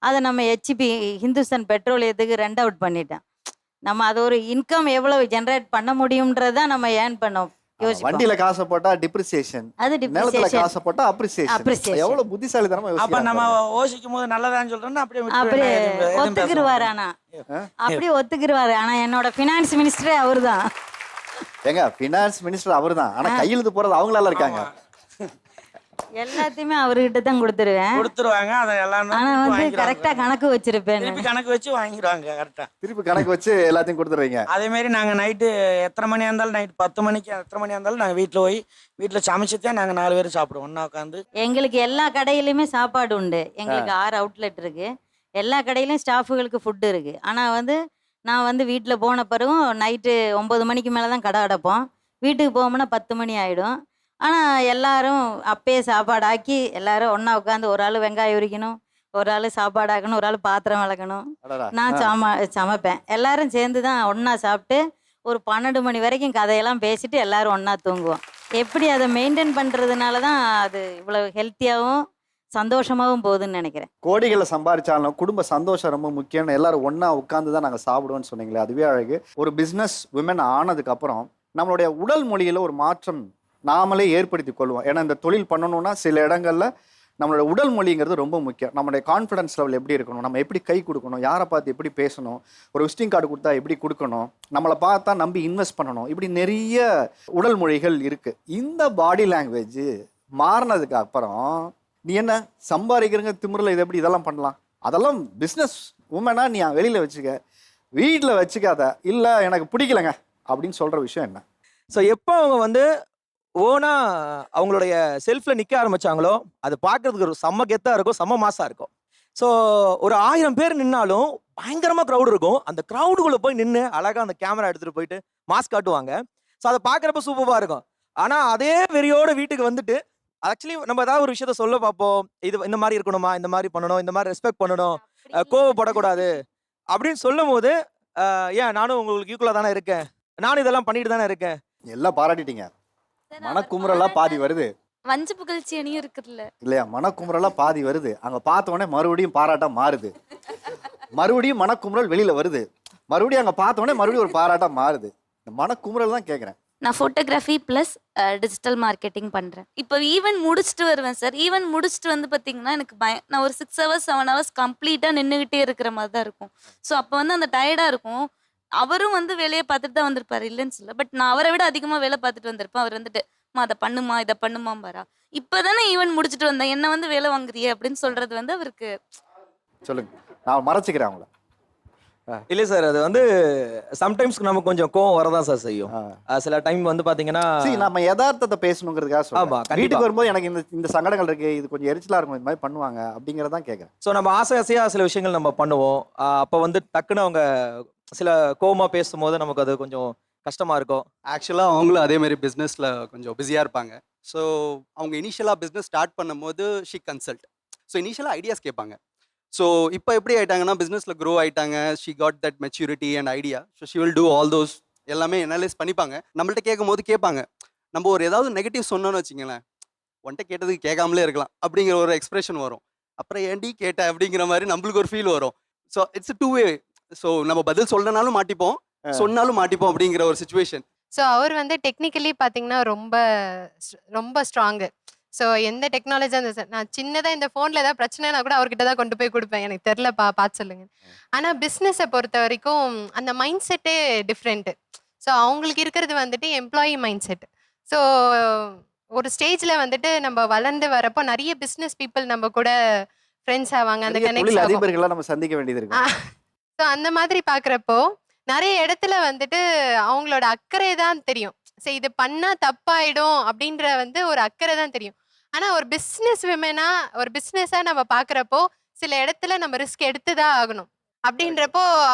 அதை நம்ம ஹெச்பி ஹிந்துஸ்தான் பெட்ரோலியத்துக்கு ரெண்ட் அவுட் பண்ணிட்டேன். நம்ம அது ஒரு இன்கம் எவ்வளவு ஜென்ரேட் பண்ண முடியும்ன்றத நம்ம ஏர்ன் பண்ணோம். வண்டியில காசை போட்டா டிப்ரிசியேஷன், அது நிலத்துல காசை போட்டா அப்ரிசியேஷன். எவ்வளவு புத்திசாலித்தனமா யோசிக்கிறாங்க. அப்ப நம்ம யோசிக்கும் போது நல்லதான்னு சொல்றோம்னா அப்படியே ஒத்துக்குருவாரு. ஆனா அப்படியே ஒத்துக்குருவாரு. ஆனா என்னோட ஃபினான்ஸ் மினிஸ்டரே அவர்தான். ஏங்க, ஃபினான்ஸ் மினிஸ்டர் அவர்தான், ஆனா கையெழுத்து போறது அவங்களால இருக்காங்க. எல்லாத்தையுமே அவர்கிட்ட தான் கொடுத்துருவாங்க. அதை எல்லாம் ஆனா வந்து கரெக்டா கணக்கு வச்சிருப்பேன். திருப்பி கணக்கு வச்சு வாங்கிடுவாங்க. கரெக்டா திருப்பி கணக்கு வச்சு எல்லாத்தையும் கொடுத்துருவீங்க. அதே மாதிரி நாங்க நைட்டு எத்தனை மணியா இருந்தாலும், நைட் 10 மணிக்கு எத்தனை மணியா இருந்தாலும் நாங்க வீட்டுல சமைச்சுதான் நாங்க 4 பேரும் சாப்பிடுவோம் ஒண்ணா உட்காந்து. எங்களுக்கு எல்லா கடையிலுமே சாப்பாடு உண்டு. எங்களுக்கு 6 அவுட்லெட் இருக்கு. எல்லா கடையிலையும் ஸ்டாஃபுகளுக்கு ஃபுட்டு இருக்கு. ஆனா வந்து நான் வந்து வீட்டில் போன பிறகும் நைட்டு 9 மணிக்கு மேலே தான் கடை அடைப்போம். வீட்டுக்கு போகணும்னா 10 மணி ஆகிடும். ஆனால் எல்லாரும் அப்பயே சாப்பாடு ஆக்கி எல்லாரும் ஒன்றா உட்காந்து, ஒரு ஆள் வெங்காயம் உரிக்கணும், ஒரு ஆள் சாப்பாடு ஆக்கணும், ஒரு ஆள் பாத்திரம் விளக்கணும், நான் சமைப்பேன். எல்லாரும் சேர்ந்து தான் ஒன்றா சாப்பிட்டு ஒரு 12 மணி வரைக்கும் கதையெல்லாம் பேசிட்டு எல்லாரும் ஒன்றா தூங்குவோம். எப்படி அதை மெயின்டைன் பண்ணுறதுனால தான் அது இவ்வளோ ஹெல்த்தியாகவும் சந்தோஷமாகவும் போகுதுன்னு நினைக்கிறேன். கோடிகளை சம்பாதிச்சாலும் குடும்ப சந்தோஷம் ரொம்ப முக்கியம்னு எல்லாரும் ஒன்றா உட்காந்து தான் நாங்கள் சாப்பிடுவோம்னு சொன்னீங்களே, அதுவே அழகு. ஒரு பிஸ்னஸ் விமன் ஆனதுக்கப்புறம் நம்மளுடைய உடல் மொழியில் ஒரு மாற்றம் நாமளே ஏற்படுத்தி கொள்வோம். ஏன்னா இந்த தொழில் பண்ணணும்னா சில இடங்களில் நம்மளோட உடல் மொழிங்கிறது ரொம்ப முக்கியம். நம்மளுடைய கான்ஃபிடன்ஸ் லெவல் எப்படி இருக்கணும், நம்ம எப்படி கை கொடுக்கணும், யாரை பார்த்து எப்படி பேசணும், ஒரு விசிட்டிங் கார்டு கொடுத்தா எப்படி கொடுக்கணும், நம்மளை பார்த்தா நம்பி இன்வெஸ்ட் பண்ணணும், இப்படி நிறைய உடல் மொழிகள் இருக்குது. இந்த பாடி லாங்குவேஜ் மாறினதுக்கு அப்புறம் நீ என்ன சம்பாதிக்கிறங்க திமிரில் இது எப்படி இதெல்லாம் பண்ணலாம், அதெல்லாம் பிஸ்னஸ் உமனா நீ வெளியில் வச்சுக்க, வீட்டில் வச்சுக்காத, இல்லை எனக்கு பிடிக்கலங்க அப்படின்னு சொல்கிற விஷயம் என்ன? ஸோ எப்போ அவங்க வந்து ஓனாக அவங்களுடைய செல்ஃபில் நிற்க ஆரம்பித்தாங்களோ அது பார்க்குறதுக்கு ஒரு செம்ம கெத்தாக இருக்கும், செம்ம மாசாக இருக்கும். ஸோ ஒரு 1000 பேர் நின்னாலும் பயங்கரமாக க்ரௌடு இருக்கும். அந்த க்ரௌடுக்குள்ளே போய் நின்று அழகாக அந்த கேமரா எடுத்துகிட்டு போயிட்டு மாஸ்க் காட்டுவாங்க. ஸோ அதை பார்க்குறப்ப சூப்பராக இருக்கும். ஆனால் அதே வெறியோட வீட்டுக்கு வந்துட்டு ஆக்சுவலி நம்ம ஏதாவது ஒரு விஷயத்த சொல்ல பார்ப்போம், இது இந்த மாதிரி இருக்கணுமா, இந்த மாதிரி பண்ணணும், இந்த மாதிரி ரெஸ்பெக்ட் பண்ணணும், கோவப்படக்கூடாது அப்படின்னு சொல்லும் போது ஏன் நானும் உங்களுக்கு ஈக்குவலாக தானே இருக்கேன், நானும் இதெல்லாம் பண்ணிட்டு தானே இருக்கேன். எல்லாம் பாராட்டிட்டீங்க. மனக்குமுறலாம் பாதி வருது, வஞ்சு புகழ்ச்சி அணியும் இருக்குதுல்ல இல்லையா? மனக்குமுறலாம் பாதி வருது, அங்கே பார்த்த உடனே மறுபடியும் பாராட்டா மாறுது, மறுபடியும் மனக்குமுறல் வெளியில் வருது, மறுபடியும் அங்கே பார்த்த உடனே மறுபடியும் ஒரு பாராட்டா மாறுது. இந்த மனக்குமுறல் தான் கேட்குறேன். நான் ஃபோட்டோகிராஃபி ப்ளஸ் டிஜிட்டல் மார்க்கெட்டிங் பண்ணுறேன். இப்போ ஈவெண்ட் முடிச்சுட்டு வருவேன் சார். ஈவெண்ட் முடிச்சுட்டு வந்து பார்த்தீங்கன்னா எனக்கு நான் ஒரு 6 hours 7 hours கம்ப்ளீட்டாக நின்றுக்கிட்டே இருக்கிற மாதிரி தான் இருக்கும். ஸோ அப்போ வந்து அந்த டயர்டாக இருக்கும். அவரும் வந்து வேலையை பார்த்துட்டு தான் வந்திருப்பாரு, இல்லைன்னு சொல்ல. பட் நான் அவரை விட அதிகமாக வேலை பார்த்துட்டு வந்திருப்பேன். அவர் வந்துட்டு அதை பண்ணுமா இதை பண்ணுமா பாரா, இப்போ தானே ஈவெண்ட் முடிச்சுட்டு வந்தேன், என்ன வந்து வேலை வாங்குறியே அப்படின்னு சொல்கிறது வந்து அவருக்கு. சொல்லுங்க, நான் மறைச்சிக்கிறேன் அவங்கள. இல்லை சார், அது வந்து சம்டைம்ஸ்க்கு நமக்கு கொஞ்சம் கோவம் வரதான் சார் செய்யும். சில டைம் வந்து பாத்தீங்கன்னா நம்ம யதார்த்தத்தை பேசணுங்கிறதுக்காக சொல்றேன். வீட்டுக்கு வரும்போது எனக்கு இந்த சங்கடங்கள் இருக்கு, இது கொஞ்சம் எரிச்சலா இருக்கும், இந்த மாதிரி பண்ணுவாங்க அப்படிங்கறதான் கேட்கறேன். ஸோ நம்ம ஆசையா சில விஷயங்கள் நம்ம பண்ணுவோம். அப்போ வந்து டக்குன்னு அவங்க சில கோவமா பேசும்போது நமக்கு அது கொஞ்சம் கஷ்டமா இருக்கும். ஆக்சுவலாக அவங்களும் அதே மாதிரி பிஸ்னஸில் கொஞ்சம் பிஸியாக இருப்பாங்க. ஸோ அவங்க இனிஷியலாக பிஸ்னஸ் ஸ்டார்ட் பண்ணும்போது ஷி கன்சல்ட். ஸோ இனிஷியலாக ஐடியாஸ் கேட்பாங்க. ஸோ இப்போ எப்படி ஆயிட்டாங்கன்னா பிஸ்னஸில் க்ரோ ஆயிட்டாங்க. She got that maturity and idea. So she will do all those எல்லாமே அனலைஸ் பண்ணிப்பாங்க. நம்மள்ட்ட கேட்கும் போது கேட்பாங்க. நம்ம ஒரு ஏதாவது நெகட்டிவ் சொன்னோன்னு வச்சுங்களேன், ஒன்ட்ட கேட்டதுக்கு கேட்காமலே இருக்கலாம் அப்படிங்கிற ஒரு எக்ஸ்பிரஷன் வரும். அப்புறம் ஏன்டி கேட்ட அப்படிங்கிற மாதிரி நம்மளுக்கு ஒரு ஃபீல் வரும். So it's 2 way. ஸோ நம்ம பதில் சொல்லனாலும் மாட்டிப்போம், சொன்னாலும் மாட்டிப்போம் அப்படிங்கிற ஒரு சுச்சுவேஷன். ஸோ அவர் வந்து டெக்னிக்கலி பார்த்தீங்கன்னா ரொம்ப ரொம்ப ஸ்ட்ராங்கு. ஸோ எந்த டெக்னாலஜி அந்த நான் சின்னதாக இந்த ஃபோனில் ஏதாவது பிரச்சனைனா கூட அவர்கிட்ட தான் கொண்டு போய் கொடுப்பேன், எனக்கு தெரிலப்பா பார்த்து சொல்லுங்க. ஆனால் பிஸ்னஸை பொறுத்த வரைக்கும் அந்த மைண்ட் செட்டே டிஃப்ரெண்ட்டு. ஸோ அவங்களுக்கு இருக்கிறது வந்துட்டு எம்ப்ளாயி மைண்ட் செட். ஸோ ஒரு ஸ்டேஜில் வந்துட்டு நம்ம வளர்ந்து வரப்போ நிறைய பிஸ்னஸ் பீப்புள் நம்ம கூட ஃப்ரெண்ட்ஸ் ஆவாங்க, அந்த கனெக்ட் அதிபர்கள்லாம் நம்ம சந்திக்க வேண்டியது இருக்கு. ஸோ அந்த மாதிரி பார்க்குறப்போ நிறைய இடத்துல வந்துட்டு அவங்களோட அக்கறை தான் தெரியும். சரி இது பண்ணால் தப்பாயிடும் அப்படின்ற வந்து ஒரு அக்கறை தான் தெரியும். ஆனால் ஒரு பிஸ்னஸ் விமனா ஒரு பிஸ்னஸாக நம்ம பார்க்குறப்போ சில இடத்துல நம்ம ரிஸ்க் எடுத்து தான் ஆகணும். அப்படின்றப்போ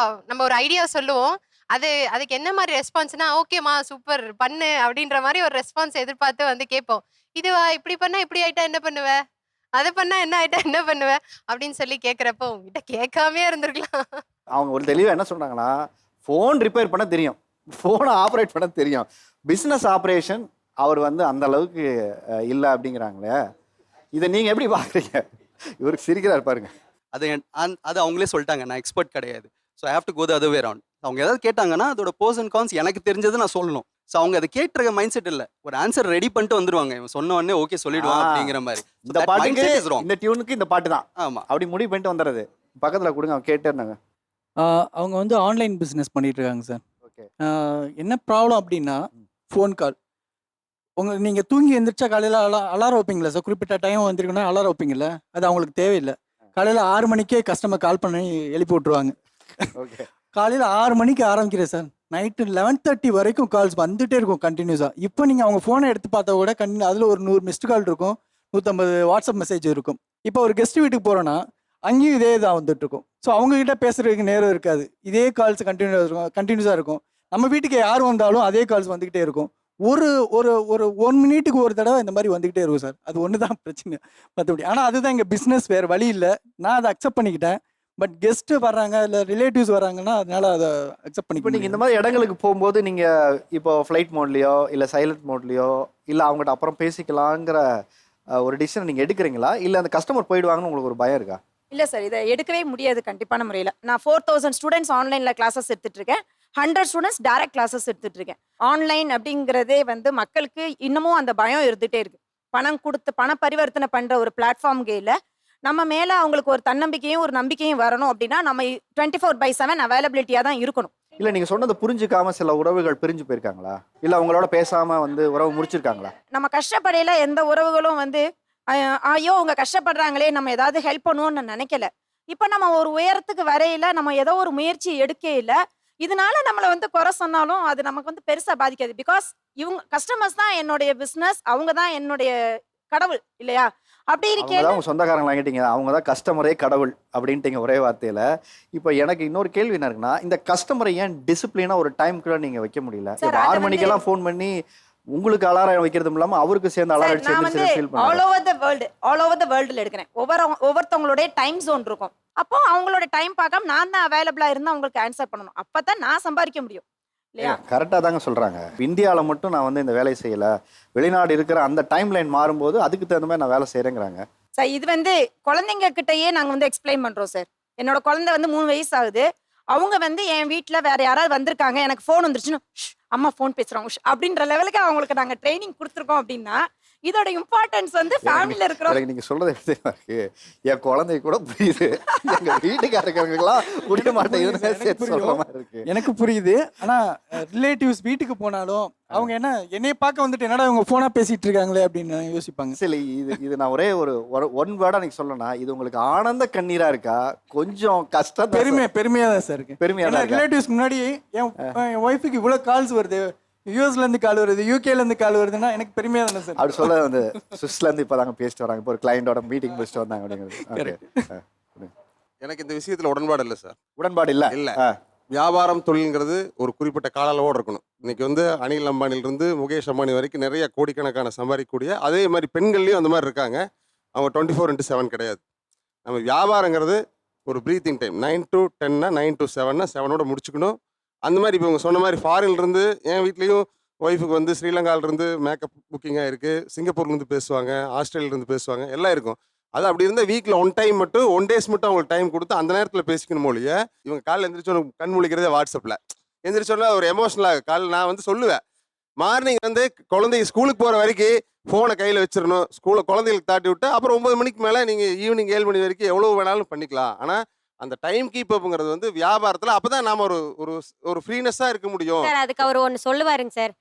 நம்ம ஒரு ஐடியா சொல்லுவோம், அதுக்கு என்ன மாதிரி ரெஸ்பான்ஸ்னா ஓகேம்மா சூப்பர் பண்ணு அப்படின்ற மாதிரி ஒரு ரெஸ்பான்ஸ் எதிர்பார்த்து வந்து கேட்போம். இதுவா இப்படி பண்ணால் இப்படி ஆயிட்டா என்ன பண்ணுவேன், அதை பண்ணால் என்ன ஆயிட்டா என்ன பண்ணுவேன் அப்படின்னு சொல்லி கேட்குறப்போ உங்ககிட்ட கேட்காமே இருந்திருக்கலாம். அவங்க ஒரு தெளிவாக என்ன சொல்றாங்கன்னா, ஃபோன் ரிப்பேர் பண்ண தெரியும், ஃபோனை ஆப்ரேட் பண்ண தெரியும், பிஸ்னஸ் ஆப்ரேஷன் அவர் வந்து அந்த அளவுக்கு இல்லை அப்படிங்கிறாங்களே. இதை நீங்கள் எப்படி பார்க்குறீங்க? இவருக்கு சிரிக்கிறார் பாருங்க. அது அவங்களே சொல்லிட்டாங்க, நான் எக்ஸ்பர்ட் கிடையாது. So I have to go the other way around. அவங்க ஏதாவது கேட்டாங்கன்னா அதோட ப்ரோஸ் அண்ட் கான்ஸ் எனக்கு தெரிஞ்சது நான் சொல்லணும். ஸோ அவங்க அதை கேட்டுற மைண்ட் செட் இல்லை, ஒரு ஆன்சர் ரெடி பண்ணிட்டு வந்துருவாங்க. இவன் சொன்ன உடனே ஓகே சொல்லிடுவான் அப்படிங்கிற மாதிரி. இந்த பாட்டுக்கு இந்த டியூனுக்கு இந்த பாட்டு தான் ஆமாம் அப்படி முடிவு பண்ணிட்டு வந்துடுறது. பக்கத்தில் கொடுங்க, அவங்க கேட்டே இருந்தாங்க. அவங்க வந்து ஆன்லைன் பிஸ்னஸ் பண்ணிட்டு இருக்காங்க சார். ஓகே, என்ன ப்ராப்ளம் அப்படின்னா ஃபோன் கால். நீங்கள் தூங்கி எழுந்திரிச்சா காலையில் அலாரம் வைப்பீங்களா சார்? குறிப்பிட்ட டைம் வந்துருக்குன்னா அலாரம் வைப்பீங்கள்ல, அது அவங்களுக்கு தேவையில்லை. காலையில் 6 மணிக்கே கஸ்டமர் கால் பண்ணி எழுப்பி விட்ருவாங்க. ஓகே, காலையில் 6 மணிக்கு ஆரம்பிக்கிறேன் சார், நைட்டு 11:30 வரைக்கும் கால்ஸ் வந்துகிட்டே இருக்கும் கண்டினியூஸாக. இப்போ நீங்கள் அவங்க ஃபோனை எடுத்து பார்த்தா கூட அதில் ஒரு 100 மிஸ்டு கால் இருக்கும், 150 வாட்ஸ்அப் மெசேஜ் இருக்கும். இப்போ ஒரு கெஸ்ட் வீட்டுக்கு போகிறோன்னா அங்கேயும் இதே தான் வந்துட்டுருக்கும். ஸோ அவங்ககிட்ட பேசுகிறதுக்கு நேரம் இருக்காது, இதே கால்ஸ் கண்டினியூஸாக இருக்கும். நம்ம வீட்டுக்கு யார் வந்தாலும் அதே கால்ஸ் வந்துக்கிட்டே இருக்கும். ஒரு ஒரு ஒரு 1 மினிட்டுக்கு ஒரு தடவை இந்த மாதிரி வந்துக்கிட்டே இருக்கும் சார். அது ஒன்று தான் பிரச்சனை மற்றபடி. ஆனால் அதுதான் எங்கள் பிஸ்னஸ், வேறு வழி இல்லை. நான் அதை அக்செப்ட் பண்ணிக்கிட்டேன். பட் கெஸ்ட்டு வர்றாங்க இல்லை ரிலேட்டிவ்ஸ் வராங்கன்னா அதனால அதை அக்செப்ட் பண்ணி. இப்போ நீங்கள் இந்த மாதிரி இடங்களுக்கு போகும்போது நீங்கள் இப்போ ஃப்ளைட் மோட்லேயோ இல்லை சைலண்ட் மோட்லேயோ இல்லை அவங்ககிட்ட அப்புறம் பேசிக்கலாங்கிற ஒரு டிசிஷன் நீங்கள் எடுக்கிறீங்களா, இல்லை அந்த கஸ்டமர் போயிடுவாங்கன்னு உங்களுக்கு ஒரு பயம் இருக்கா? இல்லை சார், இதை எடுக்கவே முடியாது கண்டிப்பான முறையில். நான் 4000 ஸ்டூடெண்ட்ஸ் ஆன்லைனில் கிளாஸஸ் எடுத்துகிட்டு இருக்கேன், 100 ஸ்டூடெண்ட்ஸ் டைரக்ட் கிளாஸஸ் எடுத்துகிட்டு இருக்கேன். ஆன்லைன் அப்படிங்கிறதே வந்து மக்களுக்கு இன்னமும் அந்த பயம் இருந்துகிட்டே இருக்குது. பணம் கொடுத்து பண பரிவர்த்தனை பண்ற ஒரு பிளாட்ஃபார்ம் கீழ நம்ம மேல அவங்களுக்கு ஒரு தன்னம்பிக்கையும் ஒரு நம்பிக்கையும் வரணும் அப்படின்னா நம்ம 24/7 அவைலபிலிட்டியா தான் இருக்கணும். இல்ல நீங்க சொன்னதை புரிஞ்சுக்காம சில உறவுகள் பிரிஞ்சு போயிருக்காங்களா, இல்ல அவங்களோட பேசாம வந்து உறவு முடிச்சிருக்காங்களா? நம்ம கஷ்டப்படையில எந்த உறவுகளும் வந்து ஐயோ அவங்க கஷ்டப்படுறாங்களே நம்ம ஏதாவது ஹெல்ப் பண்ணுவோம்னு நினைக்கல. இப்ப நம்ம ஒரு உயரத்துக்கு வரையில நம்ம ஏதோ ஒரு முயற்சி எடுக்கையில இதனால நம்மளை வந்து குறை சொன்னாலும் அது நமக்கு வந்து பெருசா பாதிக்காது. பிகாஸ் இவங்க கஸ்டமர்ஸ் தான் என்னுடைய பிசினஸ், அவங்க தான் என்னுடைய கடவுள் இல்லையா? அப்படி அவங்க இருக்கேன். தான் உங்க சொந்தக்காரங்களா கேட்டீங்க, அவங்க தான் கஸ்டமரே கடவுள் அப்படின்ட்டீங்க ஒரே வார்த்தையில. இப்போ எனக்கு இன்னொரு கேள்வி என்ன இருக்குன்னா, இந்த கஸ்டமரை ஏன் டிசிப்ளினா ஒரு டைம்க்குள்ள நீங்க வைக்க முடியல? Sir, இப்போ அது 6 மணிக்கெல்லாம் ஃபோன் பண்ணி உங்களுக்கு அலாரம் வைக்கிறதும் இல்லாம அவருக்கு சேர்ந்து அலாரம் அடிச்சு நான் வந்து ஃபீல் ஆல் பண்ணுறேன். ஓவர் த வேர்ல்டுல எடுக்கிறேன். ஒவ்வொருத்தவங்களுடைய டைம் ஜோன் இருக்கும். அப்போ அவங்களோட டைம் பார்க்காம நான் தான் அவைலபிளா இருந்தா அவங்களுக்கு ஆன்சர் பண்ணணும். அப்பதான் நான் சம்பாதிக்க முடியும் இல்லையா? கரெக்டாக தாங்க சொல்கிறாங்க. இந்தியாவில் மட்டும் நான் வந்து இந்த வேலையை செய்யலை, வெளிநாடு இருக்கிற அந்த டைம் லைன் மாறும்போது அதுக்கு தகுந்த மாதிரி நான் வேலை செய்கிறேங்கிறாங்க. சார் இது வந்து குழந்தைங்க கிட்டயே நாங்கள் வந்து எக்ஸ்பிளைன் பண்ணுறோம் சார். என்னோட குழந்தை வந்து 3 வயசு ஆகுது. அவங்க வந்து என் வீட்டில் வேற யாராவது வந்திருக்காங்க, எனக்கு ஃபோன் வந்துருச்சுன்னு அம்மா ஃபோன் பேசுகிறாங்க அப்படின்ற லெவலுக்கு அவங்களுக்கு நாங்கள் ட்ரைனிங் கொடுத்துருக்கோம். அப்படின்னா இதோட இம்பார்ட்டன்ஸ் வந்து ஃபேமிலியில் இருக்கிறோம். நீங்கள் சொல்கிறது எப்படி இருக்கு, என் குழந்தை கூட புரியுது, எங்கள் வீட்டுக்காரங்களுக்கெல்லாம் புரிய மாட்டேங்குதுன்னு சேர்த்து சொல்கிற மாதிரி இருக்கு. எனக்கு புரியுது. ஆனால் ரிலேட்டிவ்ஸ் வீட்டுக்கு போனாலும் அவங்க என்ன என்னைய பார்க்க வந்துட்டு என்னடா இவங்க ஃபோனாக பேசிட்டு இருக்காங்களே அப்படின்னு யோசிப்பாங்க. சரி, இது நான் ஒரே ஒரு ஒன் வேர்டாக நீங்கள் சொல்லணும்னா, இது உங்களுக்கு ஆனந்த கண்ணீராக இருக்கா, கொஞ்சம் கஷ்டம்? பெருமையாக தான் சார் இருக்கு. பெருமையாக தான் ரிலேட்டிவ்ஸ் முன்னாடி என் ஒய்ஃபுக்கு இவ்வளோ கால்ஸ் வருது, யூஎஸ்லேருந்து கால் வருது, யூகேலேருந்து கால் வருதுன்னா எனக்கு பெருமையாக தானே சார். அப்படி சொல்ல வந்து சுவிஸ்லேருந்து இப்போ தாங்க பேசிட்டு வராங்க, இப்போ ஒரு கிளைண்டோட மீட்டிங் முடிச்சுட்டு வந்தாங்க அப்படிங்கிறது. எனக்கு இந்த விஷயத்தில் உடன்பாடு இல்லை சார். உடன்பாடு இல்லை? இல்லை. வியாபாரம் தொழில்ங்கிறது ஒரு குறிப்பிட்ட கால அளவோடு இருக்கணும். இன்னைக்கு வந்து அனில் அம்பானிலிருந்து முகேஷ் அம்பானி வரைக்கும் நிறைய கோடிக்கணக்கான சம்பாதிக்கக்கூடிய அதே மாதிரி பெண்கள்லையும் அந்த மாதிரி இருக்காங்க. அவங்க 24/7 கிடையாது. நம்ம வியாபாரங்கிறது ஒரு ப்ரீத்திங் டைம். 9 to 10னா 9 to 7னா 7ஓட முடிச்சுக்கணும். அந்த மாதிரி இப்போ இவங்க சொன்ன மாதிரி ஃபாரின்லேருந்து என் வீட்லேயும் ஒய்ஃபுக்கு வந்து ஸ்ரீலங்காவிலேருந்து மேக்கப் புக்கிங்காக இருக்குது, சிங்கப்பூர்லேருந்து பேசுவாங்க, ஆஸ்திரேலியாலேருந்து பேசுவாங்க, எல்லாம் இருக்கும். அது அப்படி இருந்தால் வீக்கில் 1 டைம் மட்டும் 1 days மட்டும் அவங்களுக்கு டைம் கொடுத்து அந்த நேரத்தில் பேசிக்கணும் மொழிய. இவங்க காலையில் எந்திரிச்சோன்னு கண் முழிக்கிறதே வாட்ஸ்அப்பில் எந்திரிச்சோன்னா ஒரு எமோஷனலாக காலையில் நான் வந்து சொல்லுவேன், மார்னிங் வந்து குழந்தைங்க ஸ்கூலுக்கு போகிற வரைக்கும் ஃபோனை கையில் வச்சிடணும். குழந்தைகளுக்கு தாட்டி விட்டு அப்புறம் 9 மணிக்கு மேலே நீங்கள் ஈவினிங் 7 மணி வரைக்கும் எவ்வளோ வேணாலும் பண்ணிக்கலாம். ஆனால் அந்த டைம் கீப் அப்புங்கிறது வந்து வியாபாரத்தில் அப்போ தான் நாம் ஒரு ஃப்ரீனஸ்ஸாக இருக்க முடியும். சார் அதுக்கு அவர் ஒன்று சொல்லுவாருங்க சார்.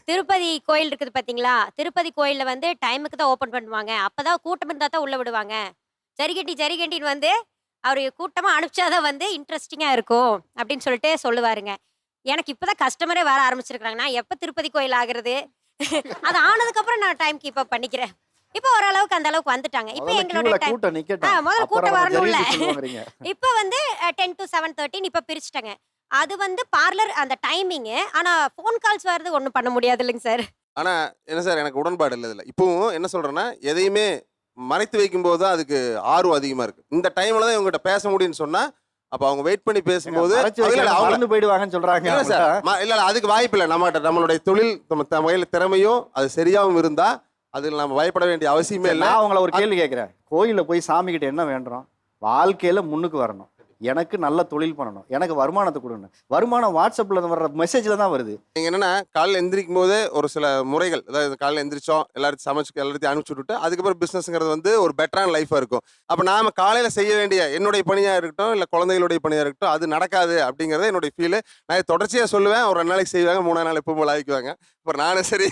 திருப்பதி கோயில் இருக்குது பார்த்தீங்களா, திருப்பதி கோயிலில் வந்து டைமுக்கு தான் ஓப்பன் பண்ணுவாங்க, அப்போ தான் கூட்டம் இருந்தால் தான் உள்ளே விடுவாங்க. ஜரிகண்டின்னு வந்து அவர் கூட்டமாக அனுப்பிச்சாதான் வந்து இன்ட்ரெஸ்டிங்காக இருக்கும் அப்படின்னு சொல்லிட்டு சொல்லுவாருங்க. எனக்கு இப்போ தான் கஸ்டமரே வர ஆரம்பிச்சிருக்கிறாங்க. நான் எப்போ திருப்பதி கோயில் ஆகுறது, அது ஆனதுக்கப்புறம் நான் டைம் கீப் அப் பண்ணிக்கிறேன். இப்போ ஓரளவுக்கு அந்த அளவுக்கு வந்துட்டாங்க. இப்போ எங்களோட டைம் முதல்ல கூட்டம் வரணும்ல. இப்போ வந்து 10 to 7:30 இப்போ பிரிச்சுட்டாங்க. அது வந்து பார்லர் அந்த டைமிங்கு. ஆனால் ஃபோன் கால்ஸ் வர்றது ஒன்றும் பண்ண முடியாது இல்லைங்க சார். ஆனால் என்ன சார், எனக்கு உடன்பாடு இல்லை இதில். இப்போவும் என்ன சொல்கிறேன்னா, எதையுமே மறைத்து வைக்கும்போது தான் அதுக்கு ஆர்வம் அதிகமாக இருக்குது. இந்த டைமில் தான் இவங்ககிட்ட பேச முடியும்னு சொன்னால் அப்போ அவங்க வெயிட் பண்ணி பேசும்போது அவங்க போயிடுவாங்கன்னு சொல்கிறாங்க. இல்லை சார், இல்லை அதுக்கு வாய்ப்பு இல்லை. நம்மளுடைய தொழில் நம்ம கையில் திறமையும் அது சரியாகவும் இருந்தால் அதில் நம்ம பயப்பட வேண்டிய அவசியமே இல்லை. நான் அவங்கள ஒரு கேள்வி கேட்குறேன். கோயிலில் போய் சாமிக்கிட்ட என்ன வேண்டுறோம்? வாழ்க்கையில் முன்னுக்கு வரணும், எனக்கு நல்ல தொழில் பண்ணணும், எனக்கு வருமானத்தை கொடுங்க. வருமானம் வாட்ஸ்அப்பில் வர்ற மெசேஜில் தான் வருது. நீங்கள் என்னென்னா காலையில் எந்திரிக்கும் போதே ஒரு சில முறைகள், அதாவது காலையில் எந்திரிச்சோம் எல்லாத்தையும் சமைச்சு எல்லாத்தையும் அனுப்பிச்சி விட்டுட்டு அதுக்கப்புறம் பிஸ்னஸ்ங்கிறது வந்து ஒரு பெட்டரான லைஃபாக இருக்கும். அப்போ நாம் காலையில் செய்ய வேண்டிய என்னுடைய பணியாக இருக்கட்டும் இல்லை குழந்தைகளுடைய பணியாக இருக்கட்டும் அது நடக்காது அப்படிங்கிறத என்னுடைய ஃபீல். நான் தொடர்ச்சியாக சொல்லுவேன். ஒரு 2 நாளைக்கு செய்வாங்க, 3 நாள் எப்போ போல் ஆகிக்குவாங்க. அப்புறம் நானும் சரி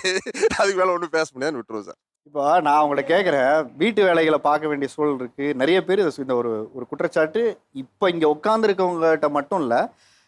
அதுக்கு மேலே ஒன்றும் பேச முடியாதுன்னு விட்டுருவோம் சார். இப்போ நான் உங்களை கேட்குறேன், வீட்டு வேலைகளை பார்க்க வேண்டிய சூழல் இருக்குது. நிறைய பேர் இந்த ஒரு குற்றச்சாட்டு இப்போ இங்கே உட்காந்துருக்கவங்ககிட்ட மட்டும் இல்லை,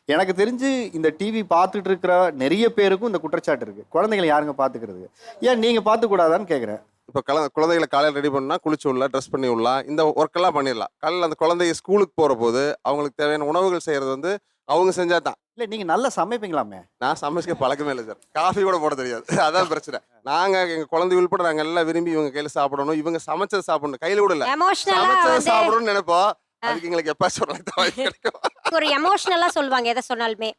எனக்கு தெரிஞ்சு இந்த டிவி பார்த்துட்டு இருக்கிற நிறைய பேருக்கும் இந்த குற்றச்சாட்டு இருக்குது. குழந்தைகளை யாருங்க பார்த்துக்கிறது, ஏன் நீங்கள் பார்த்துக்கூடாதான்னு கேட்குறேன். இப்போ குழந்தைகளை காலையில் ரெடி பண்ணால் குளிச்சு விடலாம், ட்ரெஸ் பண்ணி விடலாம், இந்த ஒர்க்கெல்லாம் பண்ணிடலாம். காலையில் அந்த குழந்தைய ஸ்கூலுக்கு போகிற போது அவங்களுக்கு தேவையான உணவுகள் செய்கிறது வந்து அவங்க செஞ்சால் தான். இல்லை நீங்கள் நல்லா சமைப்பீங்களாமே? நான் சமைக்க பழக்கமே இல்லை சார். காஃபி கூட போட தெரியாது. அதான் பிரச்சனை. நாங்கள் எங்கள் குழந்தை உள்பட நாங்கள் எல்லாம் விரும்பி இவங்க கையில் சாப்பிடணும், இவங்க சமைச்சது சாப்பிடணும், கையில் விடல சமைச்சது சாப்பிடணும்னு நினைப்போம். அதுக்கு எங்களுக்கு எப்போ சொல்லலாம் கிடைக்கும். ஒரு எமோஷ்னலாக சொல்லுவாங்க எதை சொன்னாலுமே.